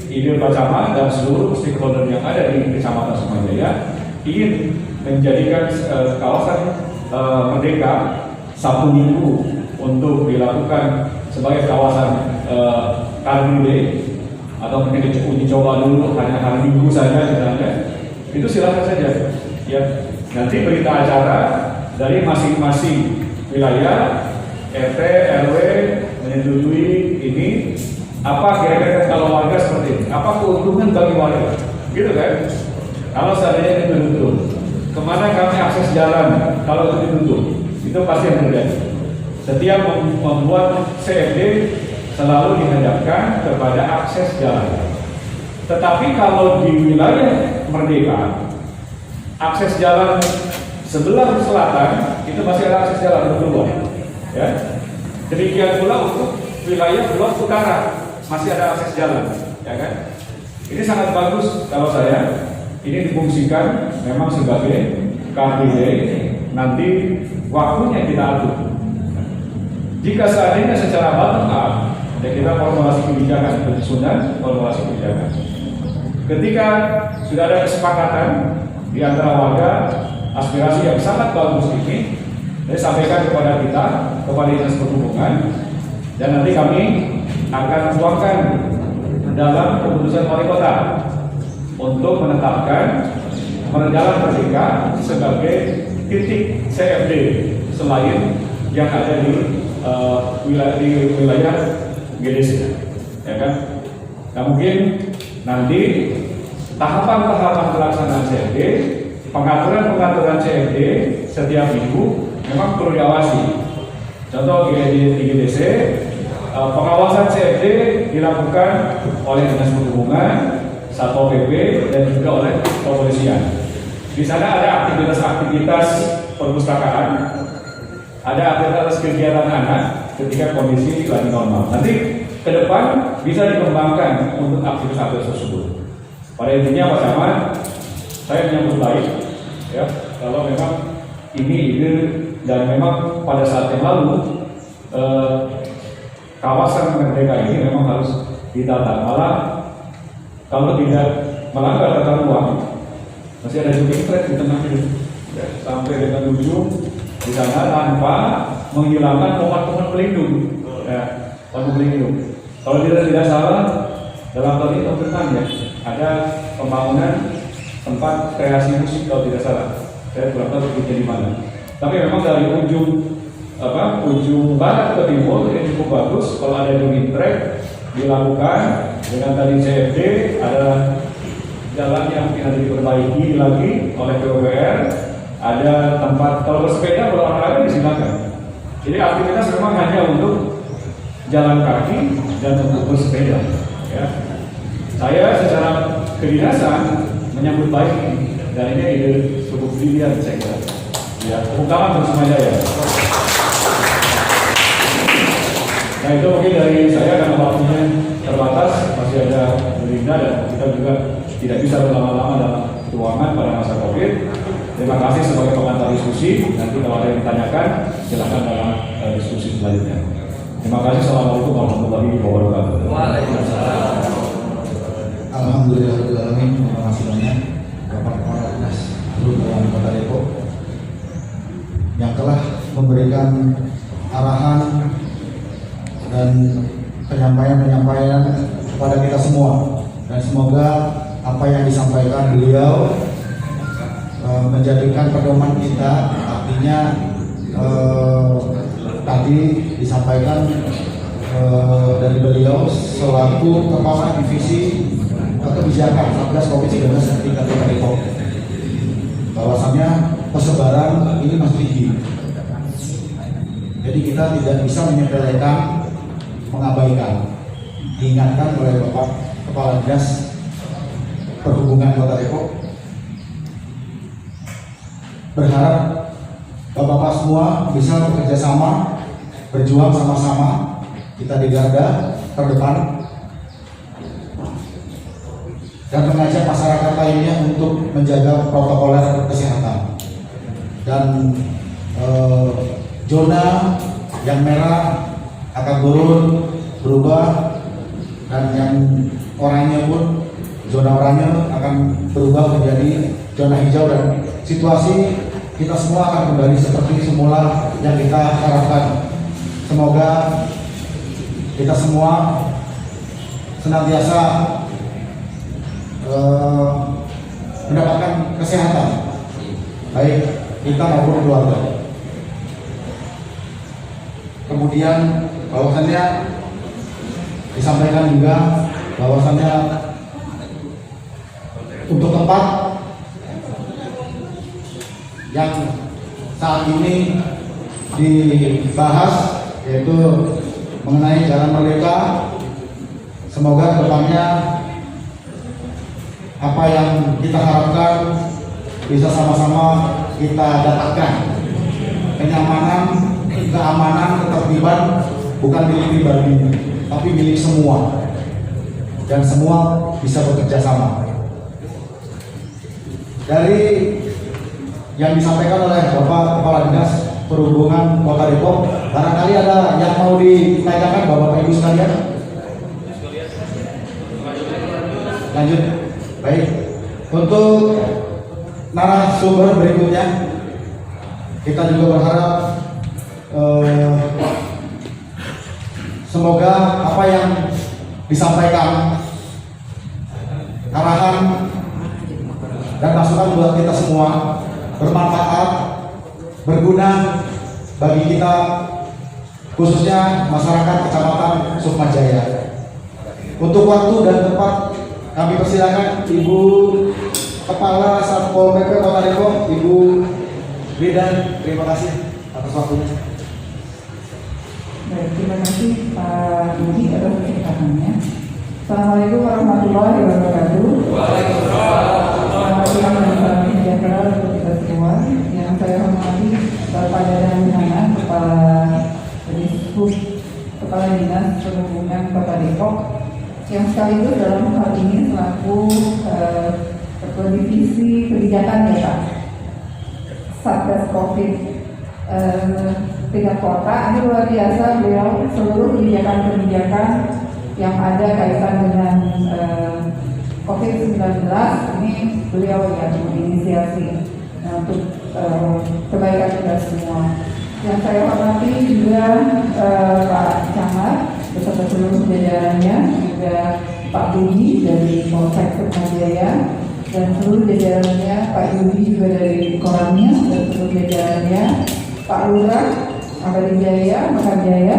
ide Pak Camat dan seluruh stakeholder yang ada di Kecamatan Sukamajaya ingin menjadikan kawasan Merdeka Sabtu Minggu untuk dilakukan sebagai kawasan Car Free Day, atau mungkin uji coba dulu hanya hari Minggu saja misalnya. Itu silakan saja, ya. Nanti berita acara dari masing-masing wilayah, RT, RW menyetujui ini, apa kira-kira kalau warga seperti ini, apa keuntungan bagi warga, gitu kan? Kalau seandainya itu ditutup, kemana kami akses jalan kalau itu ditutup, itu pasti yang terjadi. Setiap membuat CFD selalu dihadapkan kepada akses jalan. Tetapi kalau di wilayah Merdeka, akses jalan sebelah selatan itu masih ada akses jalan untuk keluar, ya. Demikian pula untuk wilayah Blok Utara masih ada akses jalan, ya kan? Ini sangat bagus kalau saya ini difungsikan memang sebagai Car Free Day, nanti waktunya kita atur. Jika seandainya secara bottom up, ya kita formulasi kebijakan, penyusunan formulasi kebijakan. Ketika sudah ada kesepakatan di antara warga, aspirasi yang sangat bagus ini, saya sampaikan kepada kita, kepada Dinas Perhubungan, dan nanti kami akan tuangkan dalam keputusan wali kota untuk menetapkan Jalan Merdeka sebagai titik CFD selain yang ada di wilayah GDC, ya kan? Nah, mungkin nanti tahapan-tahapan pelaksanaan CFD, pengaturan CFD setiap minggu memang perlu diawasi. Contoh di GDC, pengawasan CFD dilakukan oleh Dinas Perhubungan, Satpol PP, dan juga oleh kepolisian. Di sana ada aktivitas perpustakaan, ada aktivitas kegiatan anak ketika kondisi lagi normal. Nanti ke depan bisa dikembangkan untuk aktivitas tersebut. Pada intinya Pak Camat, saya menyambut baik, ya, kalau memang ini ide dan memang pada saat yang lalu kawasan Merdeka ini memang harus ditata. Malah kalau tidak melanggar tata ruang, masih ada jogging track di tengah itu, ya, sampai dengan ujung di sana tanpa menghilangkan pohon-pohon pelindung, ya, pohon pelindung. Kalau tidak salah dalam tahun ini tahun depan, ya, ada pembangunan tempat kreasi musik kalau tidak salah. Saya kurang tahu titiknya di mana. Tapi memang dari ujung barat ke timur ini cukup bagus. Kalau ada jogging track dilakukan dengan tadi CFD, ada jalan yang tidak diperbaiki lagi oleh PUPR, ada tempat kalau bersepeda berolahraga disilakan. Jadi aktivitas memang hanya untuk jalan kaki dan untuk bersepeda. Ya. Saya secara kedinasan menyambut baik ini, dan ini ide cukup brilian saya kira. Ya, tepuk tangan untuk semuanya ya. Nah itu mungkin dari saya karena waktunya terbatas, masih ada Belinda dan kita juga tidak bisa berlama-lama dalam ruangan pada masa COVID. Terima kasih sebagai pengantar diskusi. Nanti kalau ada yang ditanyakan, silakan dalam diskusi selanjutnya. Terima kasih. Assalamualaikum warahmatullahi wabarakatuh. Waalaikumsalam. Alhamdulillahirrahmanirrahim. Terima kasih banyak Bapak Kepala Dinas Perhubungan Kota Depok yang telah memberikan arahan dan penyampaian kepada kita semua, dan semoga apa yang disampaikan beliau menjadikan pedoman kita. Artinya tadi disampaikan dari beliau selaku Kepala Divisi Kebijakan Satgas COVID-19 tingkat Kota Depok, bahwasannya persebaran ini masih tinggi. Jadi kita tidak bisa menyepelekan, mengabaikan. Diingatkan oleh Bapak Kepala Dinas Perhubungan Kota Depok. Berharap Bapak-bapak semua bisa bekerja sama, berjuang sama-sama. Kita di garda terdepan dan mengajak masyarakat lainnya untuk menjaga protokol kesehatan. Dan zona yang merah akan turun, berubah, dan yang oranye pun, zona oranye akan berubah menjadi zona hijau, dan situasi kita semua akan kembali seperti semula yang kita harapkan. Semoga kita semua senantiasa mendapatkan kesehatan, baik kita maupun keluarga. Kemudian bahwasannya disampaikan juga bahwasannya untuk tempat yang saat ini dibahas, yaitu mengenai Jalan Merdeka, semoga depannya apa yang kita harapkan bisa sama-sama kita dapatkan. Kenyamanan, keamanan, ketertiban bukan milik pribadi, tapi milik semua, dan semua bisa bekerja sama. Dari yang disampaikan oleh Bapak Kepala Dinas Perhubungan Kota Depok, barangkali ada yang mau ditanyakan Bapak Ibu sekalian? Lanjut. Baik, untuk narasumber berikutnya kita juga berharap semoga apa yang disampaikan, arahan dan masukan buat kita semua bermanfaat, berguna bagi kita, khususnya masyarakat Kecamatan Sukmajaya. Untuk waktu dan tempat kami persilakan Ibu Kepala Satpol PP Kota Depok, Ibu Lidan. Terima kasih atas waktunya. Baik, terima kasih Pak Budi atas kesempatannya. Assalamualaikum warahmatullahi wabarakatuh. Selamat siang dan salam sejahtera untuk kita semua. Yang saya hormati Bapak Dadan Muhammad, Kepala Dinas Perhubungan Kota Depok, yang sekaligus dalam hal ini selaku Ketua Divisi Kebijakan ya Pak, Satgas COVID tingkat kota. Ini luar biasa, beliau seluruh kebijakan-kebijakan yang ada kaitan dengan COVID-19 ini beliau yang menginisiasi untuk kebaikan kita semua. Yang saya hormati juga Pak Camat beserta seluruh jajarannya, juga Pak Budi dari Polsek Sukmajaya, dan seluruh jajarannya, Pak Yudi juga dari Koramnya, dan seluruh jajarannya, Pak Lurah, Abadi Jaya, Mekarjaya,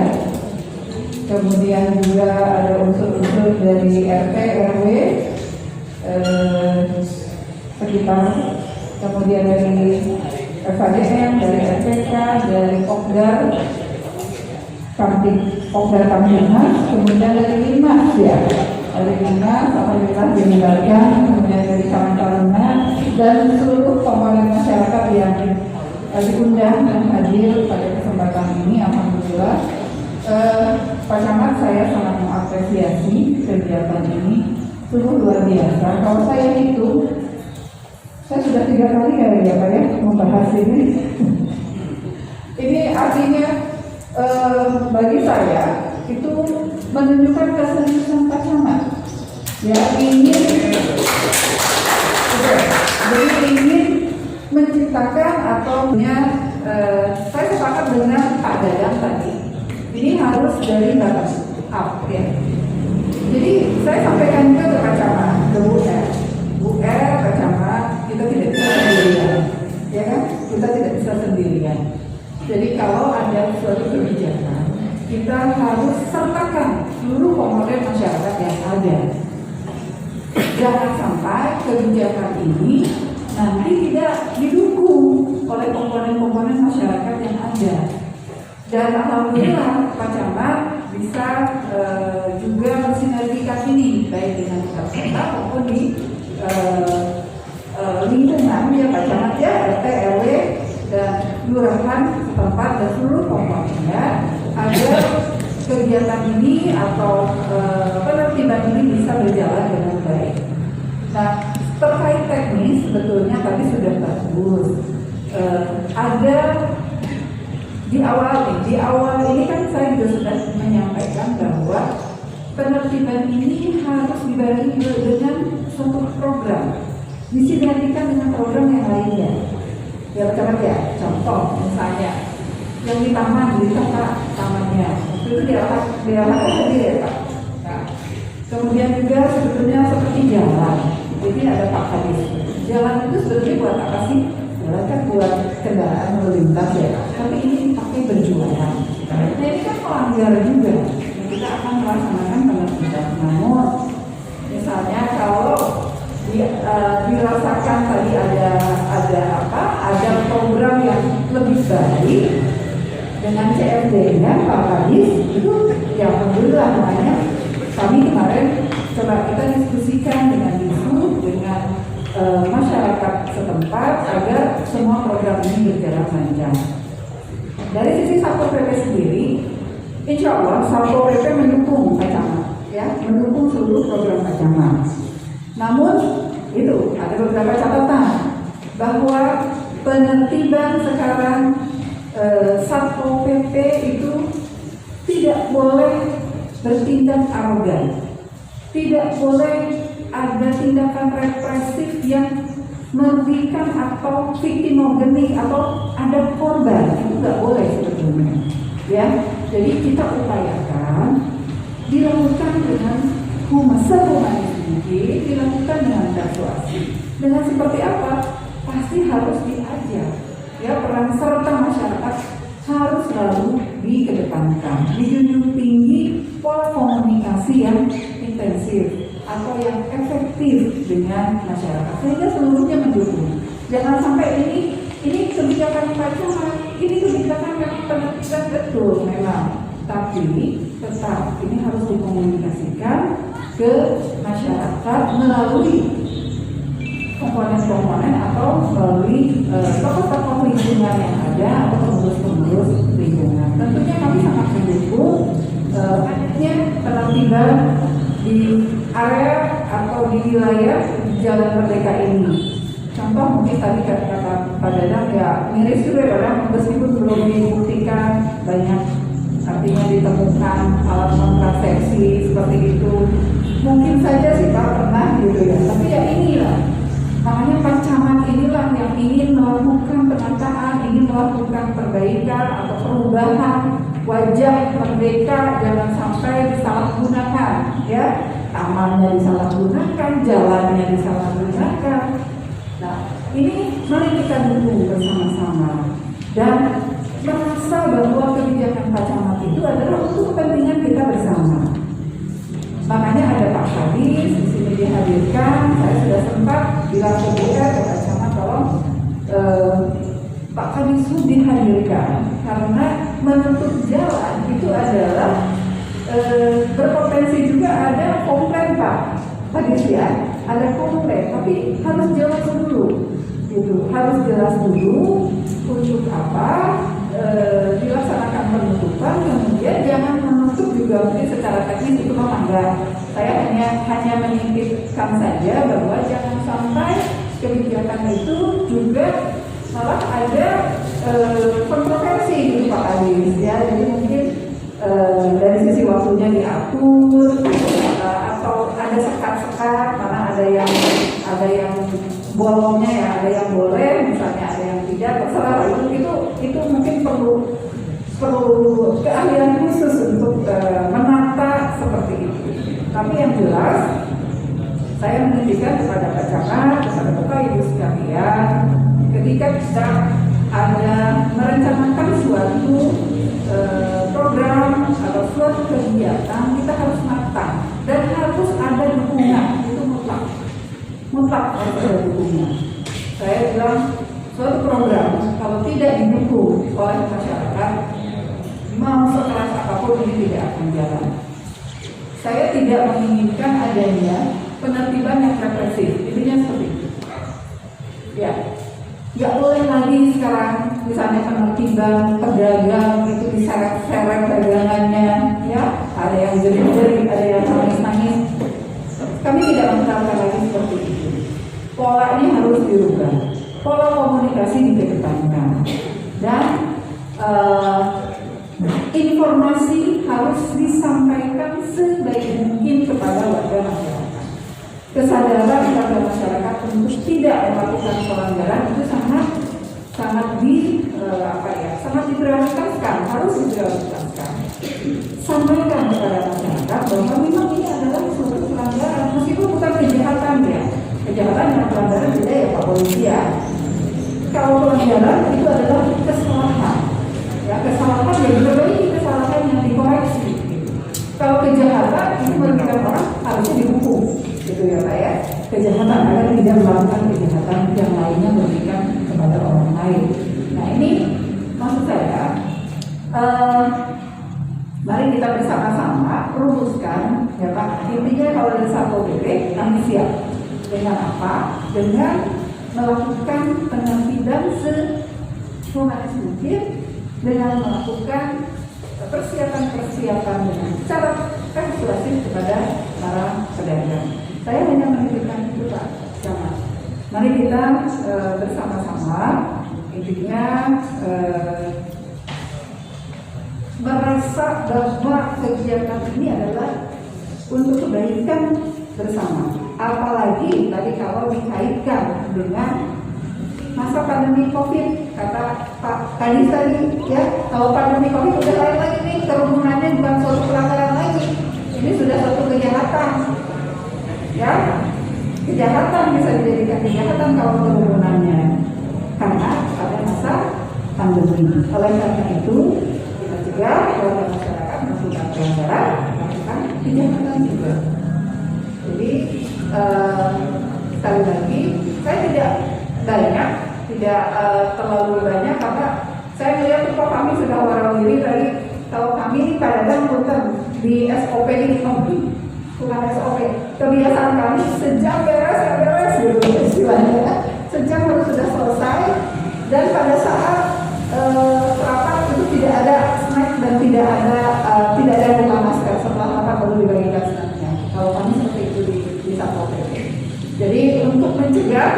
kemudian juga ada unsur-unsur dari RT, RW, sekitar, kemudian dari FADM, dari RPK, dari Pokdar Kamtibmas, kemudian dari Limas ya, dari Limas, alhamdulillah dimenangkan, kemudian dari Kawan Taruna dan seluruh komponen masyarakat yang diundang dan hadir pada kesempatan ini, alhamdulillah. Pak Camat, saya sangat mengapresiasi kegiatan ini, sungguh luar biasa. Kalau saya itu, saya sudah 3 kali ya Pak ya membahas ini. Ini artinya bagi saya itu menunjukkan keseriusan Pak Camat. Ya ingin menciptakan atau saya sepakat dengan Pak Dadang tadi. Ini harus dari batas up ya. Jadi saya sampaikan juga ke Pak Camat, ke Bu Pak Camat, kita tidak bisa sendirian, ya kan? Kita tidak bisa sendirian. Jadi kalau ada suatu kebijakan, kita harus sertakan seluruh komponen masyarakat yang ada. Jangan sampai kebijakan ini nanti tidak didukung oleh komponen-komponen masyarakat yang ada. Dan alhamdulillah Pak Camat bisa juga mensinergikan ini baik dengan kota maupun di lingkungan ya Pak Camat ya, RT, RW dan lurahan setempat dan seluruh komponennya agar kegiatan ini atau penertiban ini bisa berjalan dengan baik. Nah, terkait teknis sebetulnya tadi sudah bagus. Ada di awal ini kan saya juga sudah menyampaikan bahwa penertiban ini harus dibarengi dengan suatu program, disinergikan dengan program yang lainnya. Ya betul ya. Contoh misalnya yang di taman, di tamannya itu diarahkan tadi ya Pak. Nah, kemudian juga sebetulnya seperti jalan. Jadi ada Pak Kadis. Jalan itu sebetulnya buat apa sih? Jalan kan buat kendaraan melintas ya. Tapi ini dipakai berjualan. Nah ini kan melanggar juga. Kita akan melaksanakan penertiban. Namun misalnya kalau dirasakan tadi ada program yang lebih baik dengan CFD-nya Pak Kadis itu ya alhamdulillah, makanya kami kemarin coba kita diskusikan dengan masyarakat setempat agar semua program ini berjalan lancar. Dari sisi Satpol PP sendiri, insya Allah Satpol PP mendukung Pak Camat, ya, mendukung seluruh program Pak Camat. Namun itu ada beberapa catatan bahwa penertiban sekarang Satpol PP itu tidak boleh bertindak arogan, tidak boleh ada tindakan represif yang merugikan atau victimogeny atau ada korban, itu nggak boleh sebetulnya. Ya, jadi kita upayakan dilakukan dengan sehumanis mungkin, dilakukan dengan persuasi. Dengan seperti apa? Pasti harus diajak. Ya, peran serta masyarakat harus selalu dikedepankan, dijunjung tinggi pola komunikasi yang intensif atau yang efektif dengan masyarakat sehingga seluruhnya mendukung. Jangan sampai ini kebijakan Pak Camat, ini kebijakan yang penertiban betul memang, tapi tetap ini harus dikomunikasikan ke masyarakat melalui komponen-komponen atau melalui tokoh-tokoh lingkungan yang ada atau pengurus-pengurus lingkungan. Tentunya kami sangat mendukung adanya penertiban di area atau di wilayah Jalan Merdeka ini. Contoh mungkin tadi kata Pak Dadang ya miris juga orang meskipun belum dibuktikan banyak artinya ditemukan alat kontrasepsi seperti itu. Mungkin saja sih Pak pernah gitu ya. Tapi ya inilah makanya Pak Camat inilah yang ingin melakukan penataan, ingin melakukan perbaikan atau perubahan wajah merdeka, jangan sampai disalahgunakan, ya, tamannya disalahgunakan, jalannya disalahgunakan. Nah, ini mari kita dukung bersama-sama dan merasa bahwa kebijakan Pak Camat itu adalah untuk kepentingan kita bersama. Makanya ada Pak Kadis di sini dihadirkan, saya bilang ke Bu R, Pak Camat, tolong Pak Kadisub dihadirkan karena menutup jalan itu adalah berpotensi juga ada komplain Pak Kadis ya, ada komplain, tapi harus jelas dulu, gitu, harus jelas dulu untuk apa dilaksanakan penutupan, kemudian jangan menutup juga mungkin secara teknis itu memang enggak. Saya hanya menitipkan saja bahwa jangan sampai kebijakan itu juga malah ada kontroversi gitu Pak Kadis ya. Jadi mungkin dari sisi waktunya diatur atau ada sekat-sekat karena ada yang bolongnya ya, ada yang boleh misalnya, ada yang tidak, terserah itu mungkin perlu keahlian khusus untuk menata seperti itu. Tapi yang jelas saya menunjukkan kepada Pak Camat, kepada Bapak Ibu sekalian, ketika kita ada merencanakan suatu program atau suatu kegiatan, kita harus matang dan harus ada dukungan, itu mutlak harus ada dukungan. Saya bilang suatu program kalau tidak didukung oleh masyarakat, mau sekeras apapun ini tidak akan jalan. Saya tidak menginginkan adanya penertiban yang represif, intinya seperti itu. Ya, nggak boleh lagi sekarang misalnya penertiban pedagang itu diseret-seret dagangannya, ya, ada yang jerit-jerit, ada yang nangis-nangis. Kami tidak menerapkan lagi seperti itu. Polanya harus dirubah, pola komunikasi dikedepankan, dan informasi harus disampaikan sebaik mungkin kepada warga masyarakat. Kesadaran warga masyarakat untuk tidak melakukan pelanggaran itu sangat diprioritaskan, harus diprioritaskan. Sampaikan kepada masyarakat bahwa memang ini adalah suatu pelanggaran, meskipun bukan kejahatan ya. Kejahatan dan pelanggaran beda ya Pak Polisi ya. Kalau pelanggaran itu adalah kesalahan. Ya, kesalahan yang diperbaiki, kesalahan yang dikoreksi. Kalau kejahatan itu merugikan orang harusnya dihukum, gitu ya Pak ya. Kejahatan agar tidak melakukan kejahatan yang lainnya merugikan kepada orang lain. Nah ini maksud saya, mari kita bersama-sama rumuskan, ya Pak. Intinya kalau dari Satpol PP kami siap dengan apa? Dengan melakukan penertiban sehumanis mungkin, dengan melakukan persiapan dengan cara persuasif kepada para pedagang. Saya hanya menitipkan itu Pak Camat. Mari kita bersama-sama intinya merasa bahwa kegiatan ini adalah untuk kebaikan bersama. Apalagi tadi kalau dikaitkan dengan masa pandemi COVID, kata Pak Kadis tadi, ya, kalau pandemi COVID udah lain lagi nih, kerumunannya bukan suatu pelanggaran lagi, ini sudah suatu kejahatan, ya, kejahatan bisa dijadikan kejahatan kalau kerumunannya, karena pada masa pandemi. Oleh karena itu, kita cegah warga masyarakat melakukan pelanggaran, melakukan kejahatan juga. Jadi sekali lagi, saya tidak terlalu banyak karena saya melihat kok kami sudah warawiri tadi. Kalau kami di Padang punten di SOP ini bukan SOP, kebiasaan kami sejam beres gitu istilahnya, sejam harus sudah selesai, dan pada saat rapat itu tidak ada snack dan tidak ada buka masker, setelah rapat baru dibagikan snacknya. Kalau kami seperti itu di Satpol PP. Jadi untuk mencegah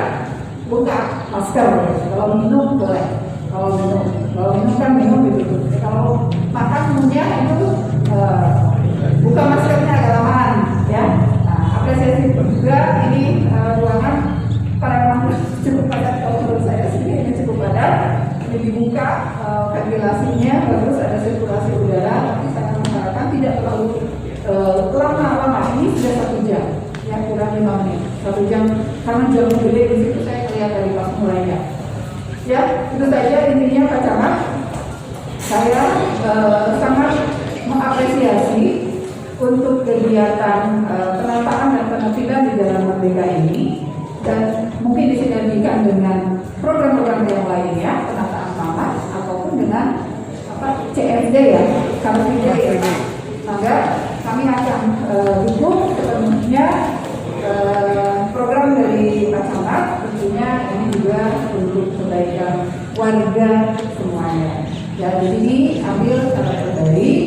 buka masker, kalau minum boleh, kalau minum kan minum gitu. Kalau makan punya itu buka maskernya agak lamaan, ya. Nah, apresiasi juga ini ruangan memang cukup padat, kalau menurut saya sendiri ini cukup padat. Ini dibuka ventilasinya, terus ada sirkulasi udara, tapi saya mengharapkan tidak terlalu lama. Ini sudah 1 jam, ya, kurang 5 menit, 1 jam, karena jam gede di situ saya lihat dari pas mulainya. Ya, itu saja intinya Pak Camat. Saya sangat mengapresiasi untuk kegiatan penataan dan penertiban di Jalan Merdeka ini, dan SD ya, Car Free Day ya. Maka kami akan dukung sepenuhnya program dari Pak Camat, tentunya ini juga untuk kebaikan warga semuanya. Ya, di sini ambil cara terbaik,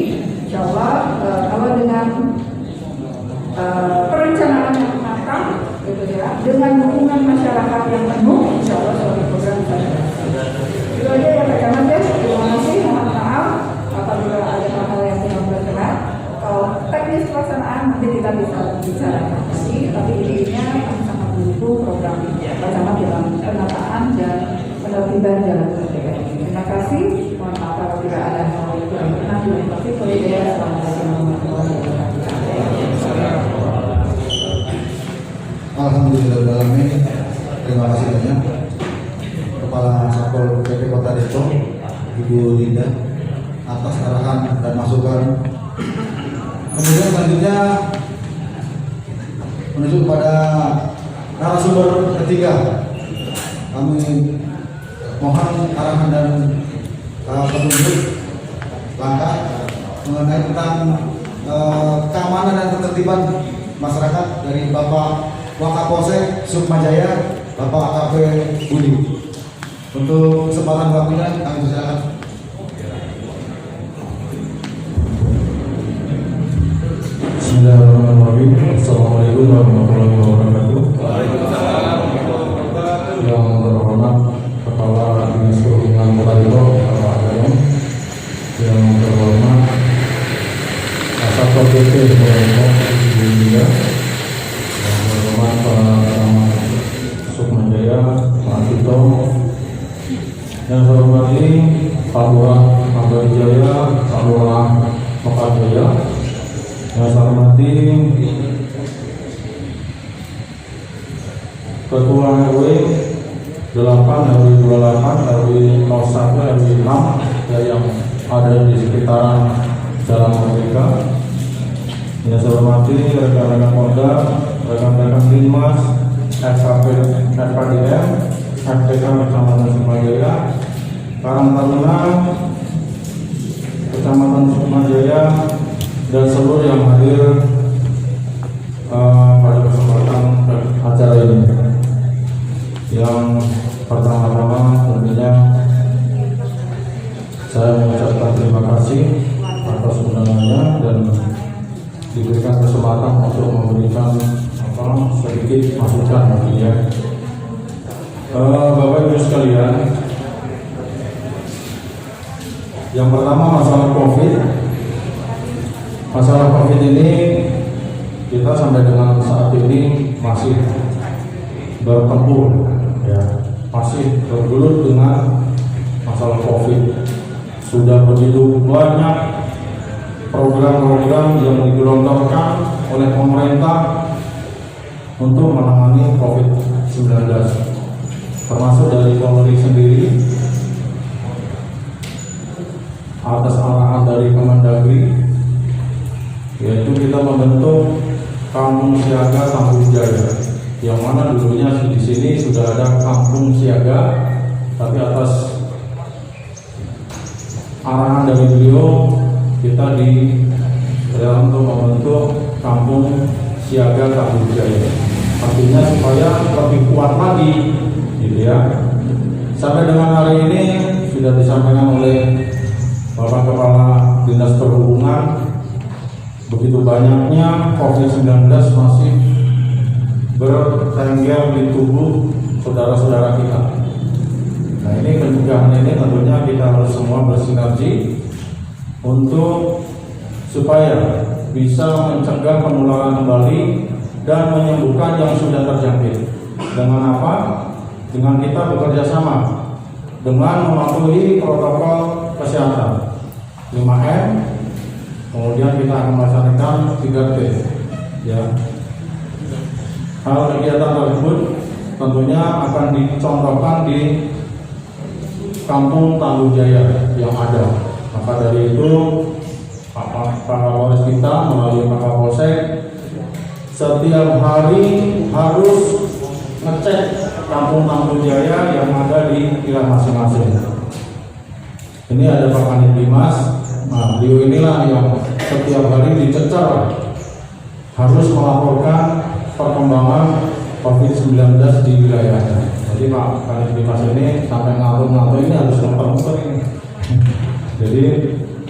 insya Allah kalau dengan perencanaan yang matang, gitu ya, dengan dukungan masyarakat yang penuh, insya Allah suatu program bisa berhasil. Itu aja ya Pak Camat ya. Terima kasih, mohon maaf apabila ada hal-hal yang tidak berkenan. Kalau teknis pelaksanaan nanti kita bisa bicara lagi, tapi intinya kami sangat mendukung program Pak Camat dalam penataan dan penertiban jalan kerja. Terima kasih, mohon maaf kalau tidak ada hal yang kurang berkenan. Terima kasih, Assalamualaikum warahmatullahi wabarakatuh. Alhamdulillahirrahmanirrahim. Terima kasih banyak Kepala Satpol PP Kota Depok, Ibu Linda, atas arahan dan masukan. Kemudian selanjutnya menuju pada narasumber ketiga. Kami mohon arahan dan petunjuk langkah mengenai tentang keamanan dan ketertiban masyarakat dari Bapak Wakapolsek Sukmajaya, Bapak AKP Budi. Untuk kesempatan waktunya kami persilakan. Bismillahirrahmanirrahim. Assalamualaikum warahmatullahi wabarakatuh. Yang terhormat Kepala Dinas Perhubungan Kota Depok, Bapak Adem. Yang terhormat Satpol PP Kota Depok, Ibu Linda. Yang terhormat Pak Camat Sukmajaya, Pak Tito. Yang saya hormati Pak Lurah Manggawijaya, Pak Lurah Mekajaya. Yang saya hormati Ketua RW 8 RW 28 RW 01 RW 6 yang ada di sekitaran Jalan Merdeka. Yang saya hormati rekan-rekan Polda, rekan-rekan Linmas, FKP, FKDM, FTK Kecamatan Sukmajaya, Karang Taruna, Kecamatan Sukmajaya, dan seluruh yang hadir pada kesempatan acara ini. Yang pertama-tama tentunya saya mengucapkan terima kasih atas undangannya dan diberikan kesempatan untuk memberikan sedikit masukan nantinya. Bapak Ibu sekalian, yang pertama masalah COVID. Masalah COVID ini kita sampai dengan saat ini masih bertempur, ya, masih bergelut dengan masalah COVID. Sudah begitu banyak program-program yang digelontorkan oleh pemerintah untuk menangani COVID-19, termasuk dari Polri sendiri atas arahan dari Kemendagri, yaitu kita membentuk Kampung Siaga Tangguh Jaya, yang mana dulunya di sini sudah ada Kampung Siaga, tapi atas arahan dari beliau kita untuk membentuk Kampung Siaga Tangguh Jaya. Artinya supaya lebih kuat lagi, gitu ya. Sampai dengan hari ini sudah disampaikan oleh Bapak Kepala Dinas Perhubungan, begitu banyaknya COVID-19 masih bertengger di tubuh saudara-saudara kita. Nah, ini pencegahan ini tentunya kita harus semua bersinergi untuk supaya bisa mencegah penularan kembali dan menyembuhkan yang sudah terjangkit. Dengan apa? Dengan kita bekerja sama dengan mematuhi protokol kesehatan 5M, kemudian kita akan melaksanakan 3T, ya. Hal kegiatan tersebut tentunya akan dicontohkan di Kampung Tangguh Jaya yang ada. Maka dari itu Pak Kapolres kita melalui Pak Kapolsek setiap hari harus ngecek Kampung Tangguh Jaya yang ada di wilayah masing-masing. Ini ada Pak Kanit Dimas Nah, beliau inilah yang setiap hari dicecar harus melaporkan perkembangan COVID-19 di wilayahnya. Jadi Pak Kanimas ini sampai ngatur-ngatur ini harus muter-muter ini. Jadi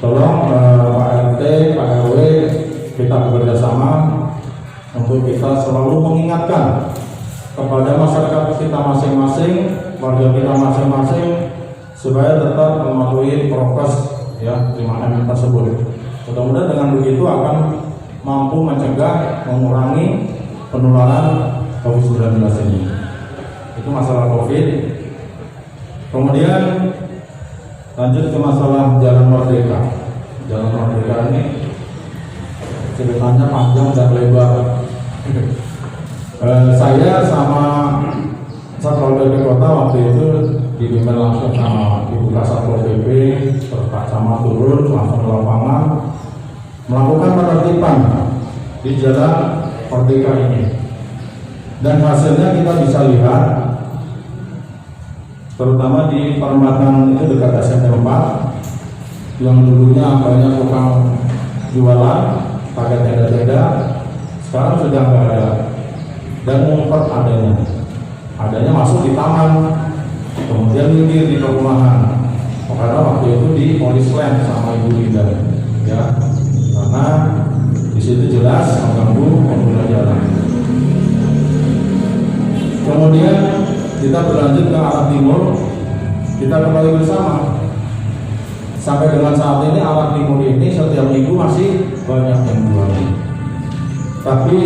tolong Pak RT, Pak RW, kita bekerja sama untuk kita selalu mengingatkan kepada masyarakat kita masing-masing, warga kita masing-masing, supaya tetap mematuhi prokes ya 5M tersebut. Mudah-mudahan dengan begitu akan mampu mencegah, mengurangi penularan COVID-19 ini. Itu masalah COVID. Kemudian lanjut ke masalah Jalan Merdeka. Jalan Merdeka ini ceritanya panjang dan lebar. Saya sama Satpol PP Kota waktu itu dipimpin langsung sama Ibu Kasatpol PP, terus Pak Camat turun langsung ke lapangan melakukan penertiban di Jalan Merdeka ini. Dan hasilnya kita bisa lihat, terutama di perempatan itu dekat SMP 4 yang dulunya banyak tukang jualan pakai tenda-tenda, sekarang sudah nggak ada, dan ngumpet adanya masuk di taman, kemudian minggir di perumahan. Karena waktu itu di Polisland sama Ibu Linda, ya, karena di situ jelas mengganggu pengguna jalan. Kemudian kita berlanjut ke arah timur, kita kembali bersama. Sampai dengan saat ini arah timur ini setiap minggu masih banyak yang jualan. Tapi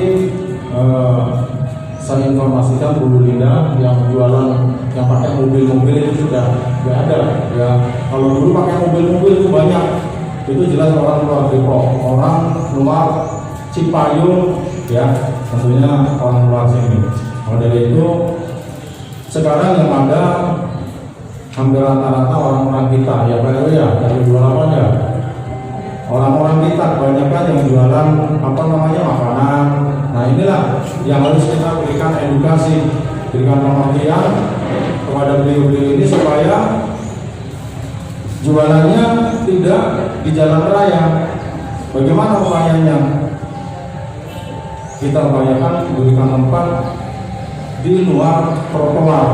saya informasikan Bu Linda yang jualan yang pakai mobil-mobil itu sudah nggak ada. Ya, kalau dulu pakai mobil-mobil itu banyak, itu jelas orang luar Depok, orang luar Cipayung, ya tentunya orang luar sini. Dari itu sekarang yang ada hampir rata-rata orang-orang kita, ya Pak RW ya, dari 28 ya. Orang-orang kita kebanyakan yang jualan makanan. Nah inilah yang harus kita berikan edukasi, berikan pengertian kepada beliau-beliau ini supaya jualannya tidak di jalan raya. Bagaimana upayanya? Kita upayakan berikan tempat di luar trotoar.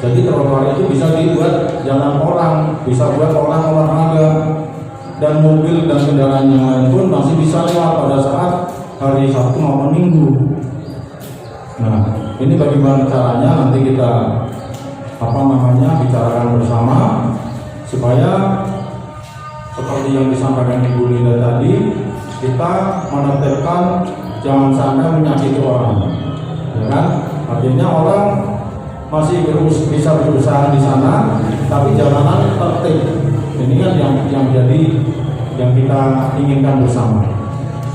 Jadi trotoar itu bisa dibuat jalan orang, bisa buat orang olahraga, dan mobil dan kendaraan yang lain pun masih bisa lewat pada saat hari Sabtu maupun Minggu. Nah, ini bagaimana caranya nanti kita bicarakan bersama supaya seperti yang disampaikan Ibu Linda tadi, kita menertibkan jangan sampai menyakiti orang, ya kan? Artinya orang masih bisa berusaha di sana, tapi jalanan tertib. Ini kan yang jadi yang kita inginkan bersama.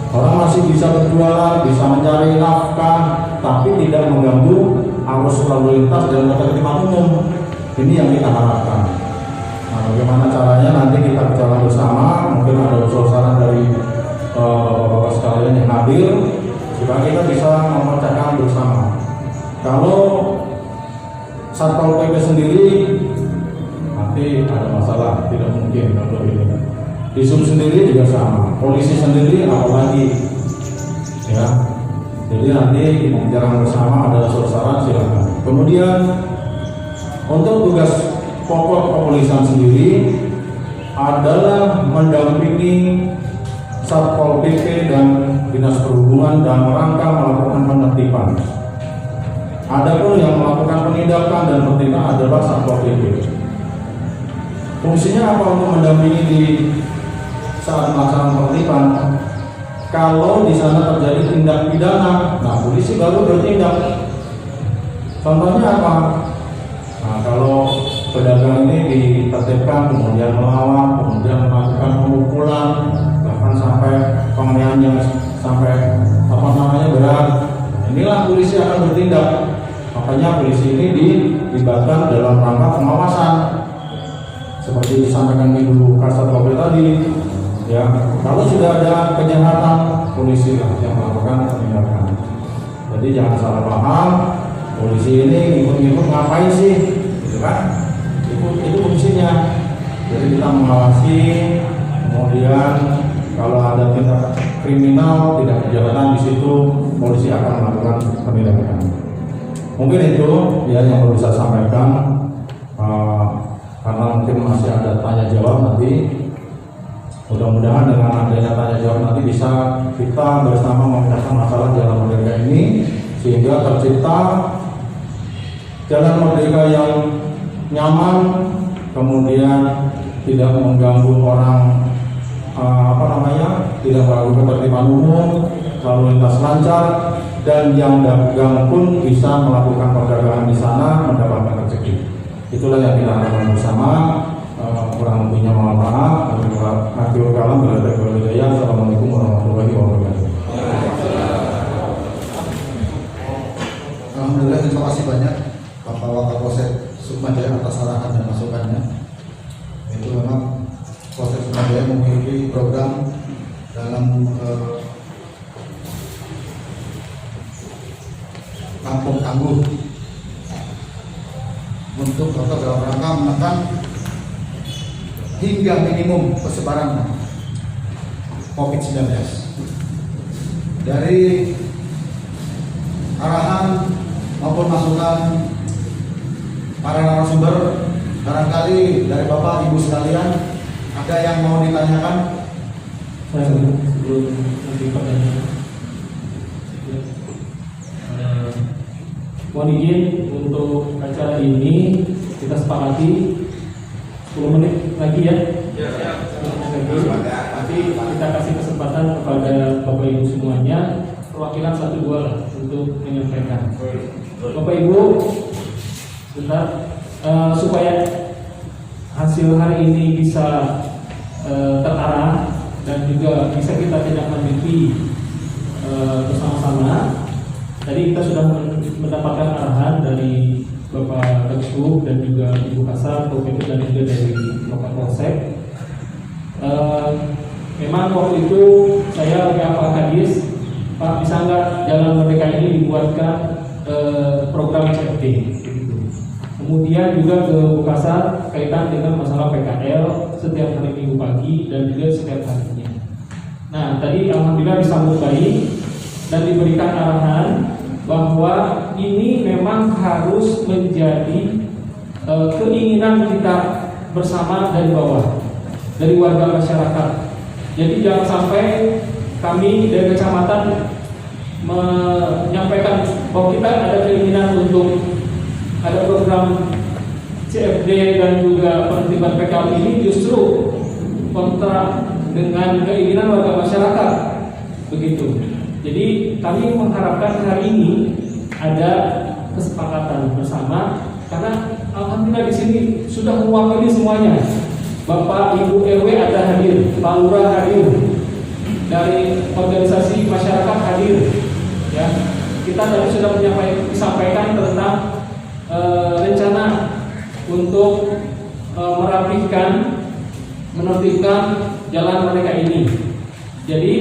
Orang masih bisa berjualan, bisa mencari nafkah, tapi tidak mengganggu arus lalu lintas dan ketertiban umum. Ini yang kita harapkan. Nah, bagaimana caranya nanti kita bicara bersama. Mungkin ada usul saran dari bapak-bapak sekalian yang hadir, supaya kita bisa memecahkan bersama. Kalau Satpol PP sendiri nanti ada masalah, tidak mungkin kalau ini. Di Sub sendiri juga sama, polisi sendiri apalagi, ya. Jadi nanti kita bicara bersama, ada saran silakan. Kemudian untuk tugas pokok kepolisian sendiri adalah mendampingi Satpol PP dan Dinas Perhubungan dalam rangka melakukan penertiban. Adapun yang melakukan penindakan dan penindakan adalah Satpol PP. Fungsinya apa? Untuk mendampingi di saat melaksanakan penertiban. Kalau di sana terjadi tindak pidana, nah polisi baru bertindak. Contohnya apa? Nah, kalau pedagang ini ditertibkan, kemudian melawan, kemudian melakukan pemukulan, bahkan sampai penganiayaan yang sampai berat, inilah polisi akan bertindak. Makanya polisi ini dilibatkan dalam rangka pengawasan, seperti disampaikan Ibu Kasatpol tadi. Ya, kalau sudah ada kejahatan, polisi lah yang melakukan penindakan. Jadi jangan salah paham, polisi ini ikut-ikut ngapain sih, gitu kan? Itu fungsinya. Jadi kita mengawasi, Kemudian kalau ada tindak kriminal, tindak kejahatan di situ, polisi akan melakukan penindakan. Mungkin itu ya yang perlu saya sampaikan, karena mungkin masih ada tanya jawab nanti. Mudah-mudahan dengan adanya tanya jawab nanti bisa kita bersama memecahkan masalah Jalan Merdeka ini, sehingga tercipta Jalan Merdeka yang nyaman, kemudian tidak mengganggu orang, tidak mengganggu ketertiban umum, lalu lintas lancar, dan yang dagang pun bisa melakukan perdagangan di sana mendapatkan rezeki. Itulah yang kita harapkan bersama. Kurang lebihnya mohon maaf. Akhirul kalam, Assalamualaikum warahmatullahi wabarakatuh. Alhamdulillah, terima kasih banyak Bapak Wakapolsek Sukma Jaya atas arahan dan masukannya. Itu memang Polsek Sukma Jaya memiliki program dalam kampung tangguh untuk dalam rangka menekan hingga minimum persebaran COVID-19. Dari arahan maupun masukan para narasumber, barangkali dari Bapak Ibu sekalian ada yang mau ditanyakan? Saya sebelum nanti pertanyaan, mohon izin untuk acara ini kita sepakati 10 menit lagi ya. Nanti kita kasih kesempatan kepada Bapak Ibu semuanya, perwakilan 1-2 lah untuk menyampaikan. Bapak Ibu, sebentar, supaya hasil hari ini bisa terarah dan juga bisa kita tindak lanjuti bersama-sama. Tadi kita sudah mendapatkan arahan dari Bapak Ketua dan juga Ibu Kasar, dan juga dari Bapak Polsek. Memang waktu itu saya oleh Pak Kadis, Pak, bisa nggak Jalan Merdeka ini dibuatkan program CFD? Kemudian juga ke Bu Kasar kaitan dengan masalah PKL setiap hari Minggu pagi dan juga setiap harinya. Nah, tadi alhamdulillah disambut baik dan diberikan arahan bahwa ini memang harus menjadi keinginan kita bersama dari bawah, dari warga masyarakat. Jadi jangan sampai kami dari kecamatan menyampaikan bahwa kita ada keinginan untuk ada program CFD dan juga penertiban PKL ini justru kontra dengan keinginan warga masyarakat, begitu. Jadi kami mengharapkan hari ini ada kesepakatan bersama, karena alhamdulillah di sini sudah mewakili semuanya. Bapak Ibu RW ada hadir, Pak Lurah hadir, dari organisasi masyarakat hadir. Ya, kita tadi sudah disampaikan tentang rencana untuk merapihkan, menertibkan Jalan Merdeka ini. Jadi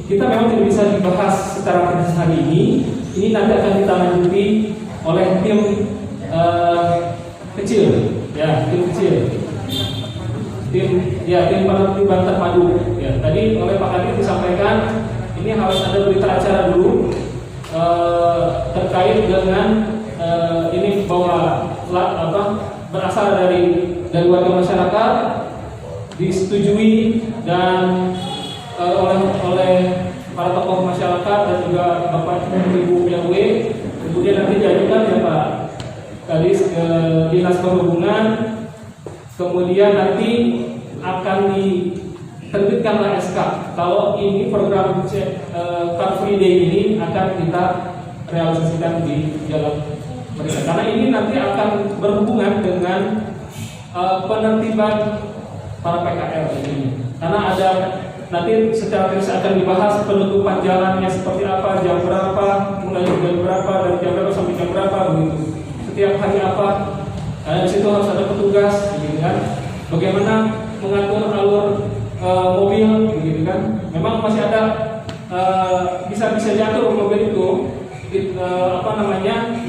kita memang tidak bisa dibahas secara persis hari ini. Ini nanti akan ditindaklanjuti oleh tim kecil, ya, tim kecil, tim penertiban terpadu. Ya, tadi oleh Pak Kadis disampaikan ini harus ada berita acara dulu terkait dengan ini bahwa berasal dari warga masyarakat, disetujui dan oleh para tokoh masyarakat dan juga Bapak Ibu RW, kemudian nanti diajukan ya Pak Kadis ke Dinas Perhubungan, kemudian nanti akan diterbitkanlah SK kalau ini program Car Free Day ini akan kita realisasikan di Jalan Merdeka, karena ini nanti akan berhubungan dengan penertiban para PKL ini, karena ada nanti secara teknis akan dibahas penutupan jalannya seperti apa, jam berapa, mulai jam berapa, dari jam berapa sampai jam berapa, begitu. Setiap hari apa, di situ harus ada petugas, gitu kan. Bagaimana mengatur alur mobil, gitu kan. Memang masih ada bisa diatur mobil itu,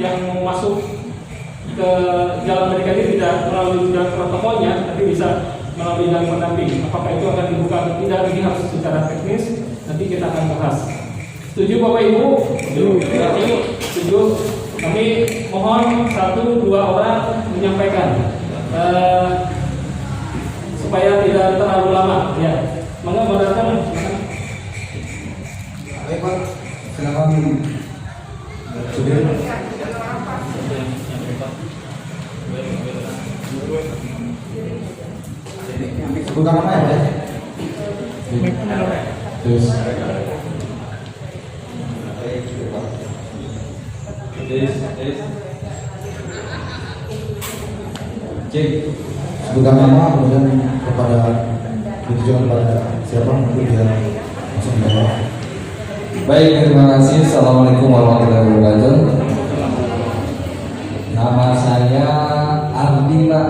yang masuk ke Jalan Merdeka ini tidak melalui jalan protokolnya, tapi bisa melalui bidang pendamping. Apakah itu akan dibuka atau tidak, ini harus secara teknis nanti kita akan bahas. Setuju Bapak Ibu? Setuju. Kami mohon 1-2 orang menyampaikan supaya tidak terlalu lama. Ya, monggo moderator. Baik Pak, silakan. Sudir. Sebutkan nama ya Pak. Terus Cek. Sebutkan nama kemudian kepada ditujukan kepada siapa untuk dia langsung menjawab. Baik, terima kasih. Assalamualaikum warahmatullahi wabarakatuh. Nama saya Ardi, Pak.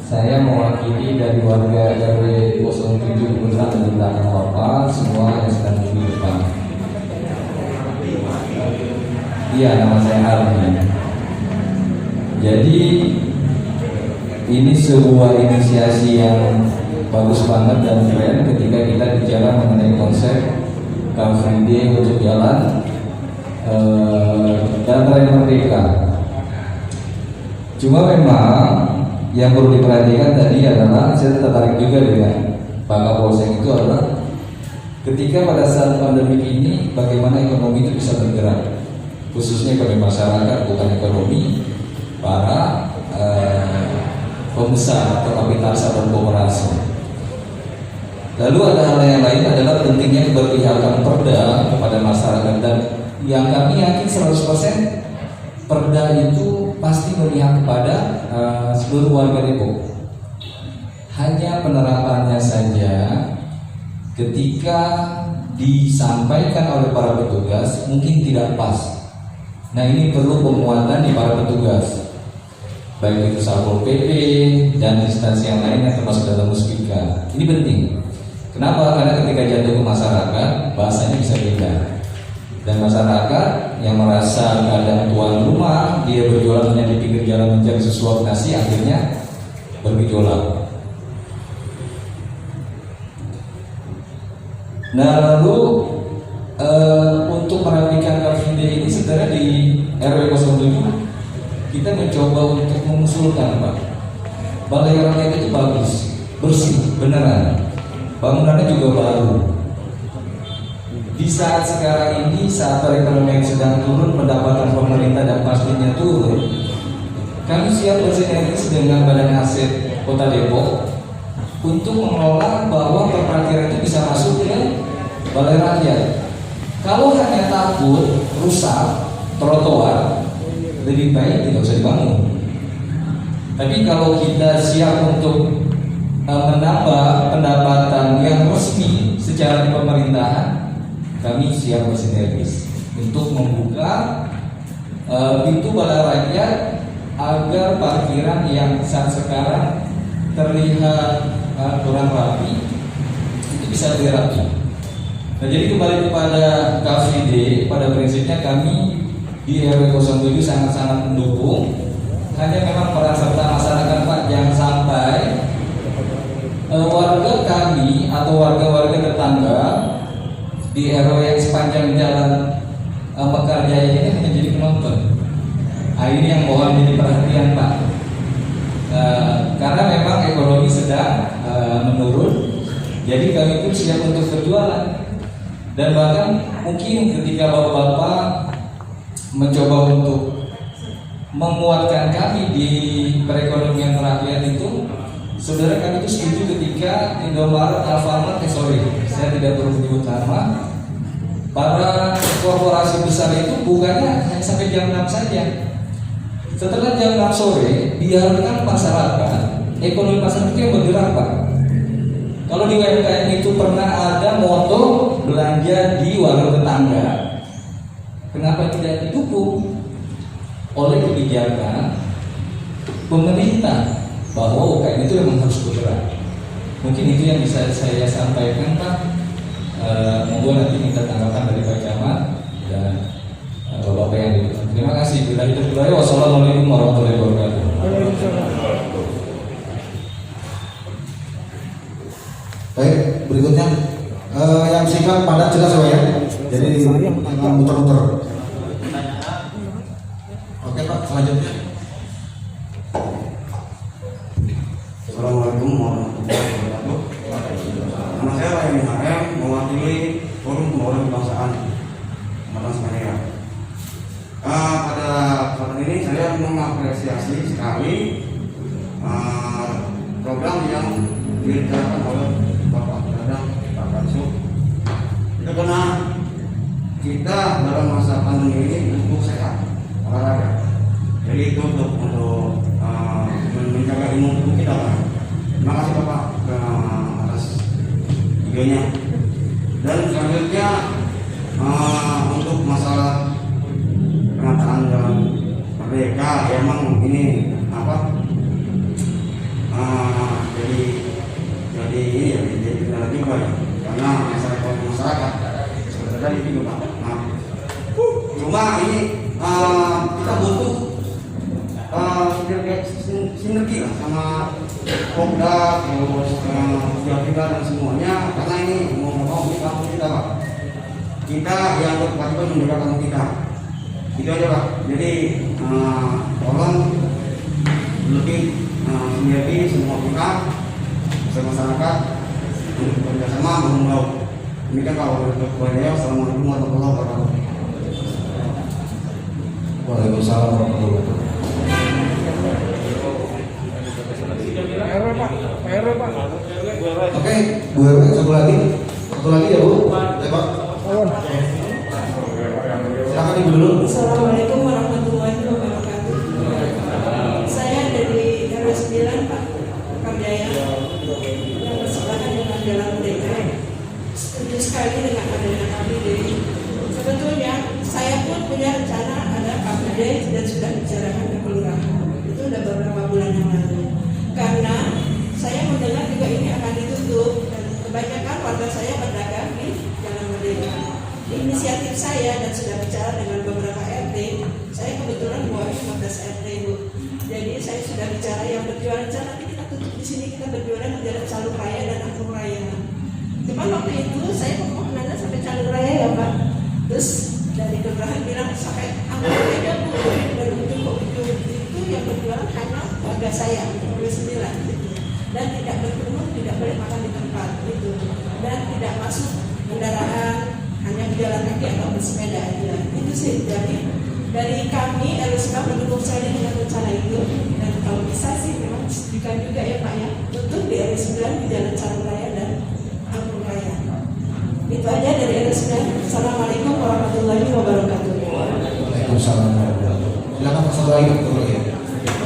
Saya mewakili dari warga RW 07 Putra di belakang Bapak, semua yang sedang di depan. Iya, nama saya Ardi. Jadi ini sebuah inisiasi yang bagus banget dan keren ketika kita bicara mengenai konsep Car Free Day untuk jalan dan raya merdeka. Cuma memang yang perlu diperhatikan tadi adalah, saya tertarik juga dengan Pak Kapolsek, itu adalah ketika pada saat pandemi ini bagaimana ekonomi itu bisa bergerak, khususnya ekonomi masyarakat, bukan ekonomi para pembesar atau kapitalis atau korporasi. Lalu ada hal yang lain adalah pentingnya keberpihakan Perda kepada masyarakat, dan yang kami yakin 100% Perda itu pasti berpihak kepada seluruh warga Depok. Hanya penerapannya saja ketika disampaikan oleh para petugas mungkin tidak pas. Nah, ini perlu penguatan di para petugas, baik itu Satpol PP dan instansi yang lainnya termasuk dalam Muspika. Ini penting. Kenapa? Karena ketika jatuh ke masyarakat, bahasanya bisa beda. Dan masyarakat yang merasa keadaan tuan rumah, dia berjualan hanya di pinggir jalan mencari sesuap nasi, akhirnya bergejolak. Nah, lalu untuk merapikan Car Free Day ini sebenarnya di RW 07 kita mencoba untuk mengusulkan, Pak, balai rakyat itu bagus, bersih, beneran, bangunannya juga baru. Di saat sekarang ini, saat perekonomian sedang turun, pendapatan pemerintah dan pastinya turun, kami siap bersinergis dengan Badan Aset Kota Depok untuk mengelola bahwa perparkiran itu bisa masuk ke balai rakyat. Kalau hanya takut rusak trotoar, lebih baik tidak usah dibangun. Tapi kalau kita siap untuk menambah pendapatan yang resmi secara pemerintahan, kami siap bersinergis untuk membuka pintu balai rakyat agar parkiran yang saat sekarang terlihat kurang rapi itu bisa lebih rapi. Nah, jadi kembali kepada Car Free Day, pada prinsipnya kami di RW 07 sangat-sangat mendukung. Hanya memang peran serta masyarakat, Pak, jangan sampai warga kami atau warga-warga tetangga di RW yang sepanjang jalan Mekar Jaya ini hanya jadi penonton. Nah, ini yang mohon jadi perhatian, Pak, karena memang ekonomi sedang menurun. Jadi kami pun siap untuk berjualan, dan bahkan mungkin ketika bapak-bapak mencoba untuk menguatkan kami di perekonomian rakyat itu, saudara kami itu setuju ketika Indomaret, Alfamart, saya tidak perlu menyebut nama, para korporasi besar itu bukannya hanya sampai jam 6 saja. Setelah jam 6 sore, biarkan masyarakat, ekonomi masyarakat yang bergerak, Pak. Kalau di UMKM itu pernah ada moto belanja di warung tetangga. Kenapa tidak didukung oleh kebijakan pemerintah bahwa UMKM itu memang harus bergerak? Mungkin itu yang bisa saya sampaikan, Pak. Monggo nanti minta tanggapan dari Pak Camat dan Bapak yang dibutuhkan. Terima kasih. Wassalamualaikum warahmatullahi wabarakatuh. Baik, berikutnya yang singkat padat jelas Pak ya. Jadi jangan muter-muter. Oke Pak, selanjutnya. Assalamualaikum warahmatullahi wabarakatuh. Nama saya Rayani Harem, mewakili Forum Pembangunan Kebangsaan Kecamatan Semarang. Pada kesempatan ini saya mengapresiasi sekali program yang direncanakan oleh Bapak Dadang Pak Kansu. Itu karena kita dalam masa pandemi ini untuk sehat, olahraga. Jadi itu untuk menjaga imun tubuh kita Pak. Terima kasih Bapak atas videonya. Dan selanjutnya untuk masalah penataan jalan merdeka, ya emang ini apa? Jadi ini ya jadi kendala juga ya, karena masyarakat seperti tadi itu Pak. Nah, cuma ini kita butuh sinergi lah sama Pemda, terus Jakarta dan semuanya, karena ini mau kita Pak. Kita yang berkewajiban menjaga kampung kita. Itu aja Pak. Jadi tolong lebih sinergi semua pihak, masyarakat untuk bekerjasama membangun. Demikian Pak. Assalamualaikum warahmatullahi wabarakatuh. Waalaikumsalam warahmatullahi wabarakatuh. Oke, Bu RW satu lagi ya Bu. Ya Pak. Silakan Ibu dulu. Assalamualaikum warahmatullahi wabarakatuh. Saya dari RW 9 Pak Kardaya yang bersebelahan dengan Jalan Merdeka. Setuju sekali dengan adanya KBD. Sebetulnya saya pun punya rencana ada KBD dan sudah bicarakan ke kelurahan. Itu sudah beberapa bulan yang lalu. Karena saya mendengar juga ini akan ditutup dan kebanyakan warga saya berdagang di Jalan Merdeka. Inisiatif saya dan sudah bicara dengan beberapa RT, saya kebetulan mewakili 15 RT Bu. Jadi saya sudah bicara yang berjualan nanti kita tutup di sini, kita berjualan di Jalan Calung Raya dan Angklung Raya. Cuman waktu itu saya permohonannya sampai Calung Raya ya Pak. Terus dari kelurahan bilang sampai Angklung Raya Bu, dan ujung ke ujung itu yang berjualan hanya warga saya, RW 9 gitu. Dan tidak berkerumun, tidak boleh makan di tempat gitu. Dan tidak masuk kendaraan, hanya berjalan kaki atau bersepeda aja. Itu sih. Jadi dari kami RW 9 mendukung sekali dengan rencana itu. Dan kalau bisa sih memang disediakan juga ya Pak ya, untuk di RW 9 di Jalan Calung Raya dan Angklung Raya. Itu aja dari RW 9. Assalamualaikum warahmatullahi wabarakatuh. Waalaikumsalam warahmatullahi wabarakatuh. Silakan Pak satu lagi.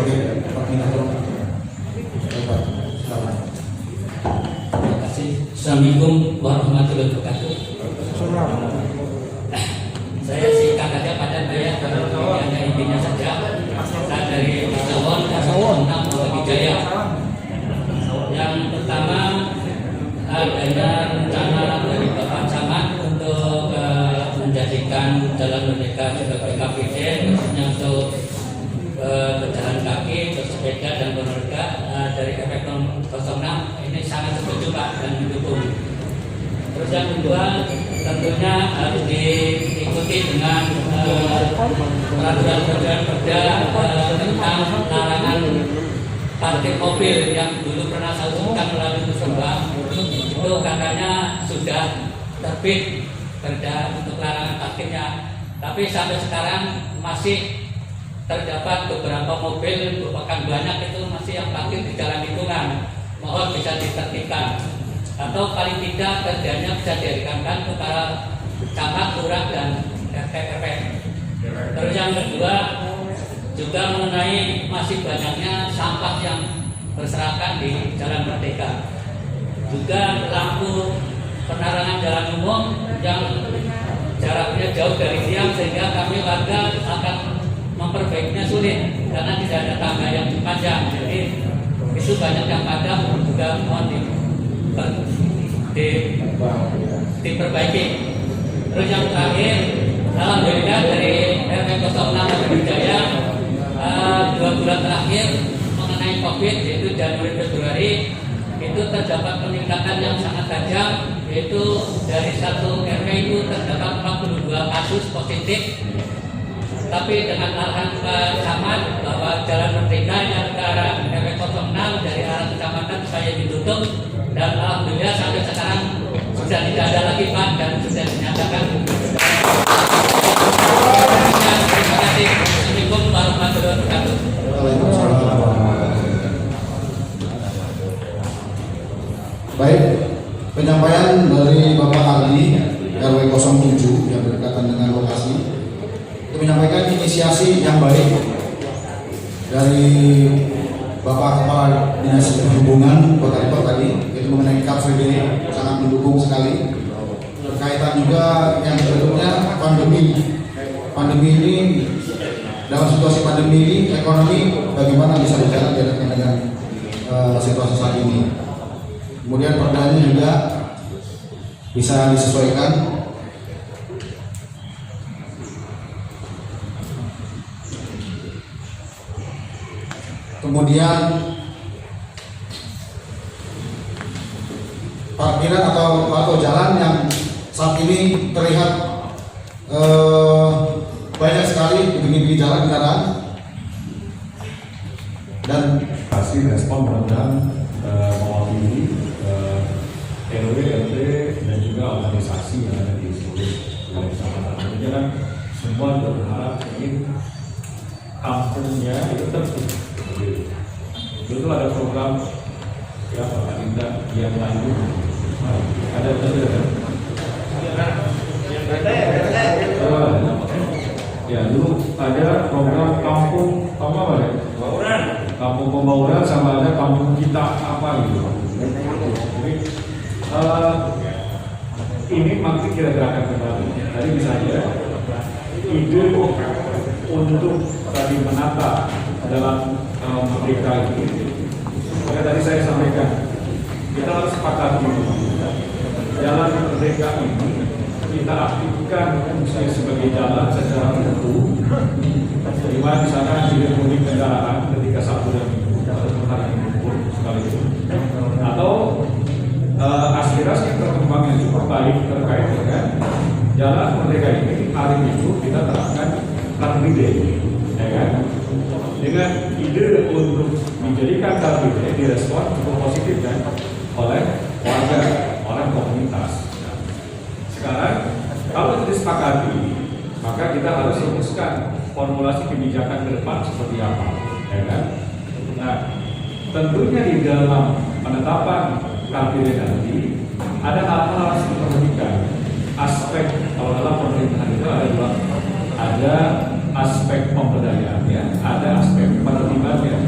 Oke, Pak Mina tolong. Pak, silakan. Terima kasih. Assalamualaikum warahmatullahi wabarakatuh. Saya singkat saja pada saya karena hanya intinya saja. Saya dari Tawon dan Wijaya. Yang pertama adanya rencana dari Bapak Camat untuk menjadikan Jalan Merdeka sebagai KBD, khususnya untuk berjalan kaki, bersepeda dan berolahraga dari RW 06 ini sangat setuju Pak dan mendukung. Terus yang kedua tentunya harus diikuti dengan peraturan Perda tentang larangan parkir mobil yang dulu pernah saya usulkan melalui Musembah. Itu katanya sudah terbit Perda untuk larangan parkirnya, tapi sampai sekarang masih terdapat beberapa mobil, bahkan banyak itu masih yang parkir di jalan lingkungan. Mohon bisa ditertibkan atau paling tidak kerjanya bisa diringankan kepada camat, lurah dan RT RW. Terus yang kedua juga mengenai masih banyaknya sampah yang berserakan di Jalan Merdeka. Juga lampu penerangan jalan umum yang jaraknya jauh dari tiang sehingga kami warga akan memperbaikinya sulit karena tidak ada tangga yang panjang. Jadi itu banyak yang padam, juga mohon diperbaiki. Terus yang terakhir, alhamdulillah dari RW 06 Wijaya 2 bulan terakhir mengenai COVID yaitu Januari Februari itu terdapat peningkatan yang sangat saja, yaitu dari satu RW itu terdapat 42 kasus positif. Tapi dengan arahan Pak Camat bahwa Jalan Merdeka yang ke arah RW 06 dari arah kecamatan saya ditutup, dan alhamdulillah sampai sekarang sudah tidak ada lagi Pak, dan sudah dinyatakan. Terima kasih. Assalamualaikum warahmatullahi wabarakatuh. Baik, penyampaian dari Bapak Ali RW 07 yang berdekatan dengan lokasi itu menyampaikan inisiasi yang baik dari Bapak Kepala Dinas Perhubungan Kota Depok tadi, yaitu mengenai Car Free Day, sangat mendukung sekali. Berkaitan juga yang berikutnya pandemi ini, dalam situasi pandemi ini ekonomi bagaimana bisa berjalan dengan situasi saat ini. Kemudian perdaannya juga bisa disesuaikan. Kemudian parkiran atau jalan yang saat ini terlihat banyak sekali begini jalan kendaraan, dan Hasil respon mudah-mudahan mewakili RW, RT dan juga organisasi yang ada di seluruh wilayah kecamatan. Tentunya kan semua juga berharap ingin kampungnya itu tertib. Betul ada program ya Pak Linda yang lain ada ya dulu ada program kampung apa ya? Kampung pembangunan sama ada kampung kita apa gitu. Jadi ini masih kita gerakan kembali. Tadi misalnya ide untuk tadi menata dalam Merdeka ini. Maka tadi saya sampaikan kita harus sepakat jalan Merdeka ini kita aktifkan misalnya sebagai jalan secara hukum. Di mana di sana tidak mudik kendaraan ketika Sabtu dan Minggu atau hari Minggu sekali itu. Atau aspirasi perkembangan yang cukup baik terkait dengan jalan Merdeka ini hari Minggu kita terapkan Car Free Day, ya kan? Dengan ide untuk menjadikan Car Free Day direspon cukup positif kan oleh warga, orang komunitas. Sekarang kalau disepakati, maka kita harus rumuskan formulasi kebijakan ke depan seperti apa, ya kan? Nah, tentunya di dalam penetapan Car Free Day nanti ada hal-hal harus diperhatikan. Aspek kalau dalam pemerintahan itu ada dua, ada aspek pemberdayaannya, ada aspek penertibannya,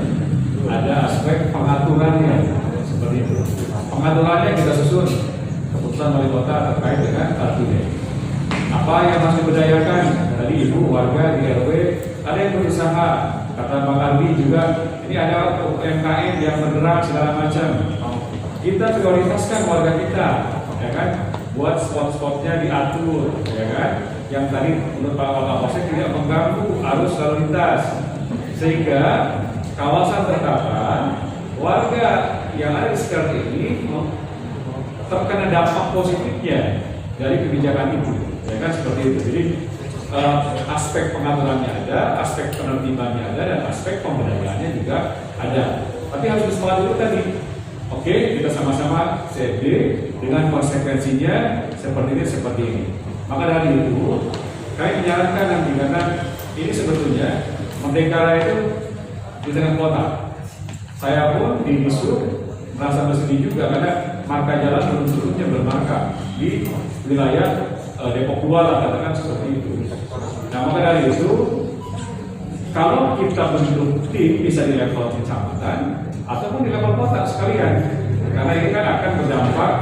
ada aspek pengaturannya, seperti itu. Pengaturannya kita susun keputusan wali kota terkait dengan Car Free Day. Apa yang harus diberdayakan? Tadi ibu warga di RW ada yang berusaha, kata Bang Ardi juga ini ada UMKM yang bergerak segala macam. Kita prioritaskan warga kita, ya kan? Buat spot-spotnya diatur, ya kan? Yang tadi menurut Pak Kapolsek tidak mengganggu arus lalu lintas, sehingga kawasan tertata warga yang ada di sekitar ini terkena dampak positifnya dari kebijakan itu, ya kan? Seperti itu. Jadi aspek pengaturannya ada, aspek penertibannya ada, dan aspek pemberdayaannya juga ada. Tapi harus disepakati dulu tadi. Oke, kita sama-sama CFD dengan konsekuensinya seperti ini. Maka dari itu, kami menyarankan nanti karena ini sebetulnya Merdeka itu di tengah kota. Saya pun di Disub merasa bersedih juga karena marka jalan belum seluruhnya bermarka di wilayah Depok 2 lah, katakan seperti itu. Nah, maka dari itu, kalau kita bentuk tim bisa di level kecamatan ataupun di level kota sekalian, karena ini kan akan berdampak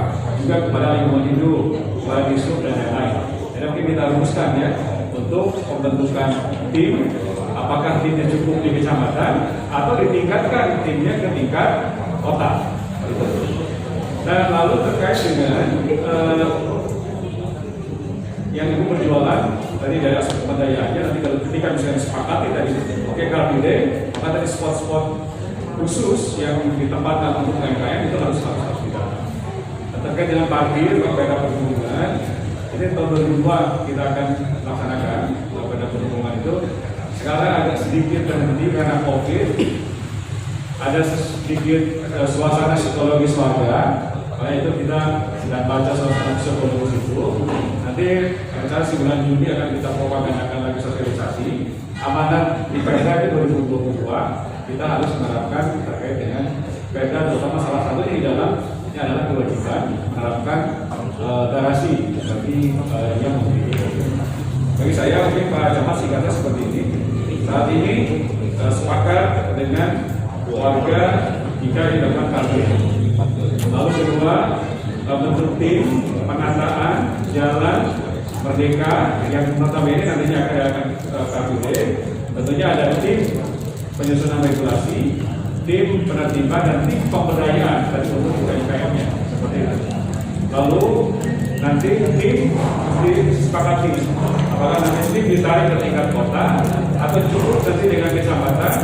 juga kepada lingkungan hidup, kepada Disub dan lain-lain. Jadi mungkin kita rumuskan ya untuk pembentukan tim, apakah timnya cukup di kecamatan atau ditingkatkan timnya ke tingkat kota. Dan lalu terkait dengan yang ibu berjualan tadi dari aspek pemberdayaannya, nanti kalau ketika misalnya disepakati tadi, oke Car Free Day, maka tadi spot-spot khusus yang ditempatkan untuk UMKM itu harus ditata. terkait dengan parkir Bapeda Perhubungan. Ini tahun 2002 kita akan laksanakan Bapeda Perhubungan itu. Sekarang agak sedikit terhenti karena COVID. Ada sedikit suasana psikologis warga. Karena itu kita sedang baca suasana psikologis itu. Nanti rencana si bulan Juni akan kita propagandakan lagi sosialisasi. Amanat di Perda itu 2022 kita harus menerapkan terkait dengan Perda, terutama salah satunya di dalam ini adalah kewajiban menerapkan garasi bagi yang memiliki. Bagi saya mungkin Pak Camat singkatnya seperti ini. Saat ini sepakat dengan warga jika dilakukan parkir. Lalu kedua, bentuk tim penataan jalan Merdeka yang notabene nantinya akan KPD. Tentunya ada tim penyusunan regulasi, tim penertiban dan tim pemberdayaan dari untuk UMKM-nya seperti itu. Lalu nanti tim disepakati apakah nanti tim ditarik ke tingkat kota atau cukup nanti dengan kecamatan.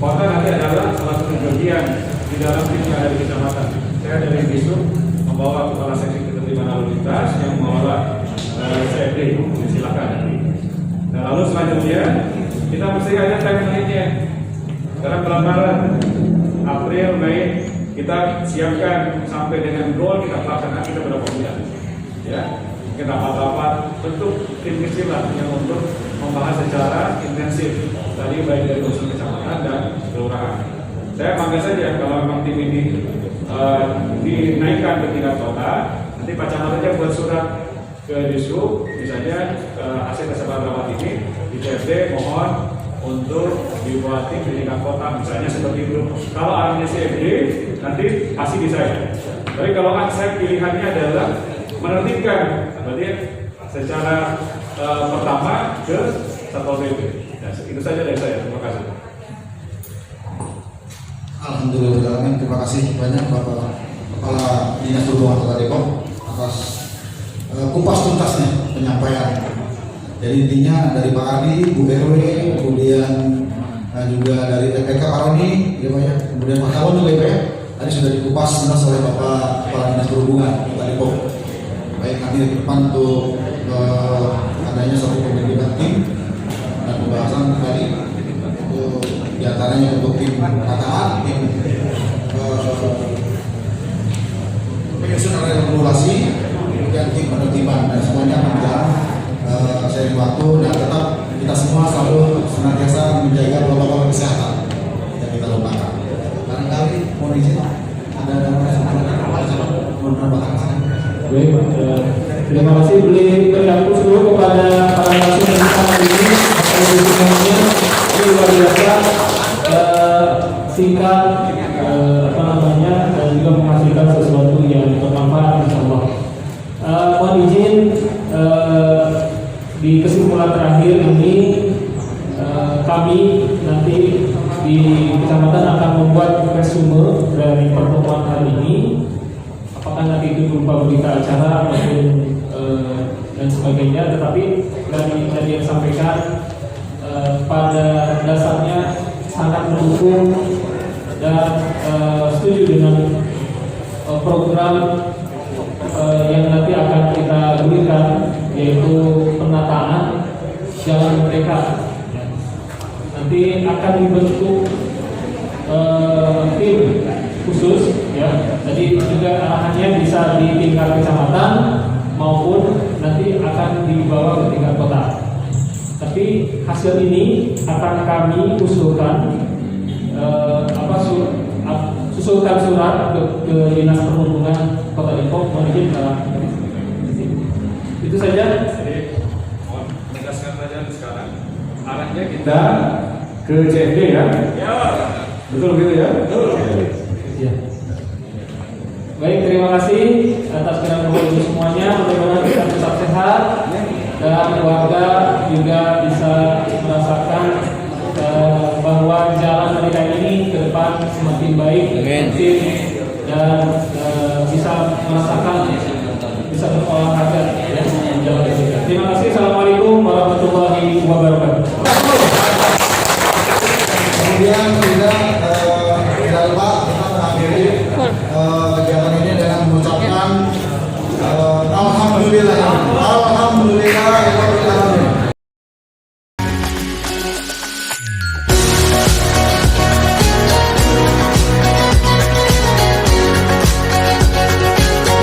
Kota nanti adalah salah satu bagian di dalam tim yang ada di kecamatan. Saya dari Bisub membawa kepala seksi ketertiban lalu lintas yang mengelola CFD, silakan nanti. Nah, lalu selanjutnya kita mesti ada timeline-nya. Karena pelanggaran April, Mei kita siapkan sampai dengan goal kita pelaksanaan kita berapa bulan. Ya, kita rapat-rapat bentuk tim kecil lah yang untuk membahas secara intensif tadi baik dari unsur kecamatan dan kelurahan. Saya bangga saja kalau memang tim ini dinaikkan ke tingkat kota. Nanti Pak Camat aja buat surat ke Disub, misalnya hasil kesempatan rawat ini di CFD mohon untuk dibuat tim di tingkat kota, misalnya seperti itu. Kalau arahnya CFD nanti pasti di saya. Tapi kalau saya pilihannya adalah menertibkan, berarti secara pertama ke Satpol PP. Nah, itu saja dari saya. Terima kasih. Alhamdulillah, terima kasih banyak Bapak Kepala Dinas Perhubungan Kota Depok atas kupas tuntasnya penyampaian. Jadi intinya dari Pak Adi, Bu RW, kemudian juga dari LPK Pak Roni, ya Pak ya, kemudian Pak Kawan juga ya Pak ya. Tadi sudah dikupas tuntas oleh Bapak Kepala Dinas Perhubungan Kota Depok. Baik nanti ke depan untuk adanya satu pembentukan tim dan pembahasan kembali diantaranya untuk tim penataan, tim penyusunan regulasi, kemudian tim penertiban dan semuanya berjalan seiring waktu dan tetap kita semua selalu senantiasa menjaga protokol kesehatan yang kita lupakan. Barangkali mohon izin ada Baik, terima kasih beri hapus dulu kepada para narasumber yang sama ini. Semuanya ini luar biasa singkat dan juga menghasilkan sesuatu yang bermanfaat insyaallah. Mohon izin di kesimpulan terakhir ini kami nanti di kecamatan akan membuat resume dari pertemuan hari ini. Apakah nanti itu berupa berita acara maupun dan sebagainya, tetapi dari tadi yang disampaikan pada dasarnya sangat mendukung dan setuju dengan program yang nanti akan kita gulirkan, yaitu penataan Jalan Merdeka. Nanti akan dibentuk tim khusus, ya. Jadi juga arahannya bisa di tingkat kecamatan maupun nanti akan dibawa ke tingkat kota. Tapi hasil ini akan kami usulkan susulkan surat ke Dinas Perhubungan Kota Depok. Mohon izin itu saja. Jadi mohon menegaskan saja sekarang arahnya kita ke CFD ya. Ya. Betul gitu ya? Betul. Ya. Baik, terima kasih atas kehadiran semuanya. Mudah-mudahan kita tetap sehat dan warga juga bisa merasakan bahwa jalan mereka ini ke depan semakin baik, dan bisa merasakan bisa berolahraga ya, jalan mereka. Terima kasih. Assalamualaikum warahmatullahi wabarakatuh. Kemudian kita lupa kita mengakhiri kegiatan ini dengan mengucapkan Alhamdulillah.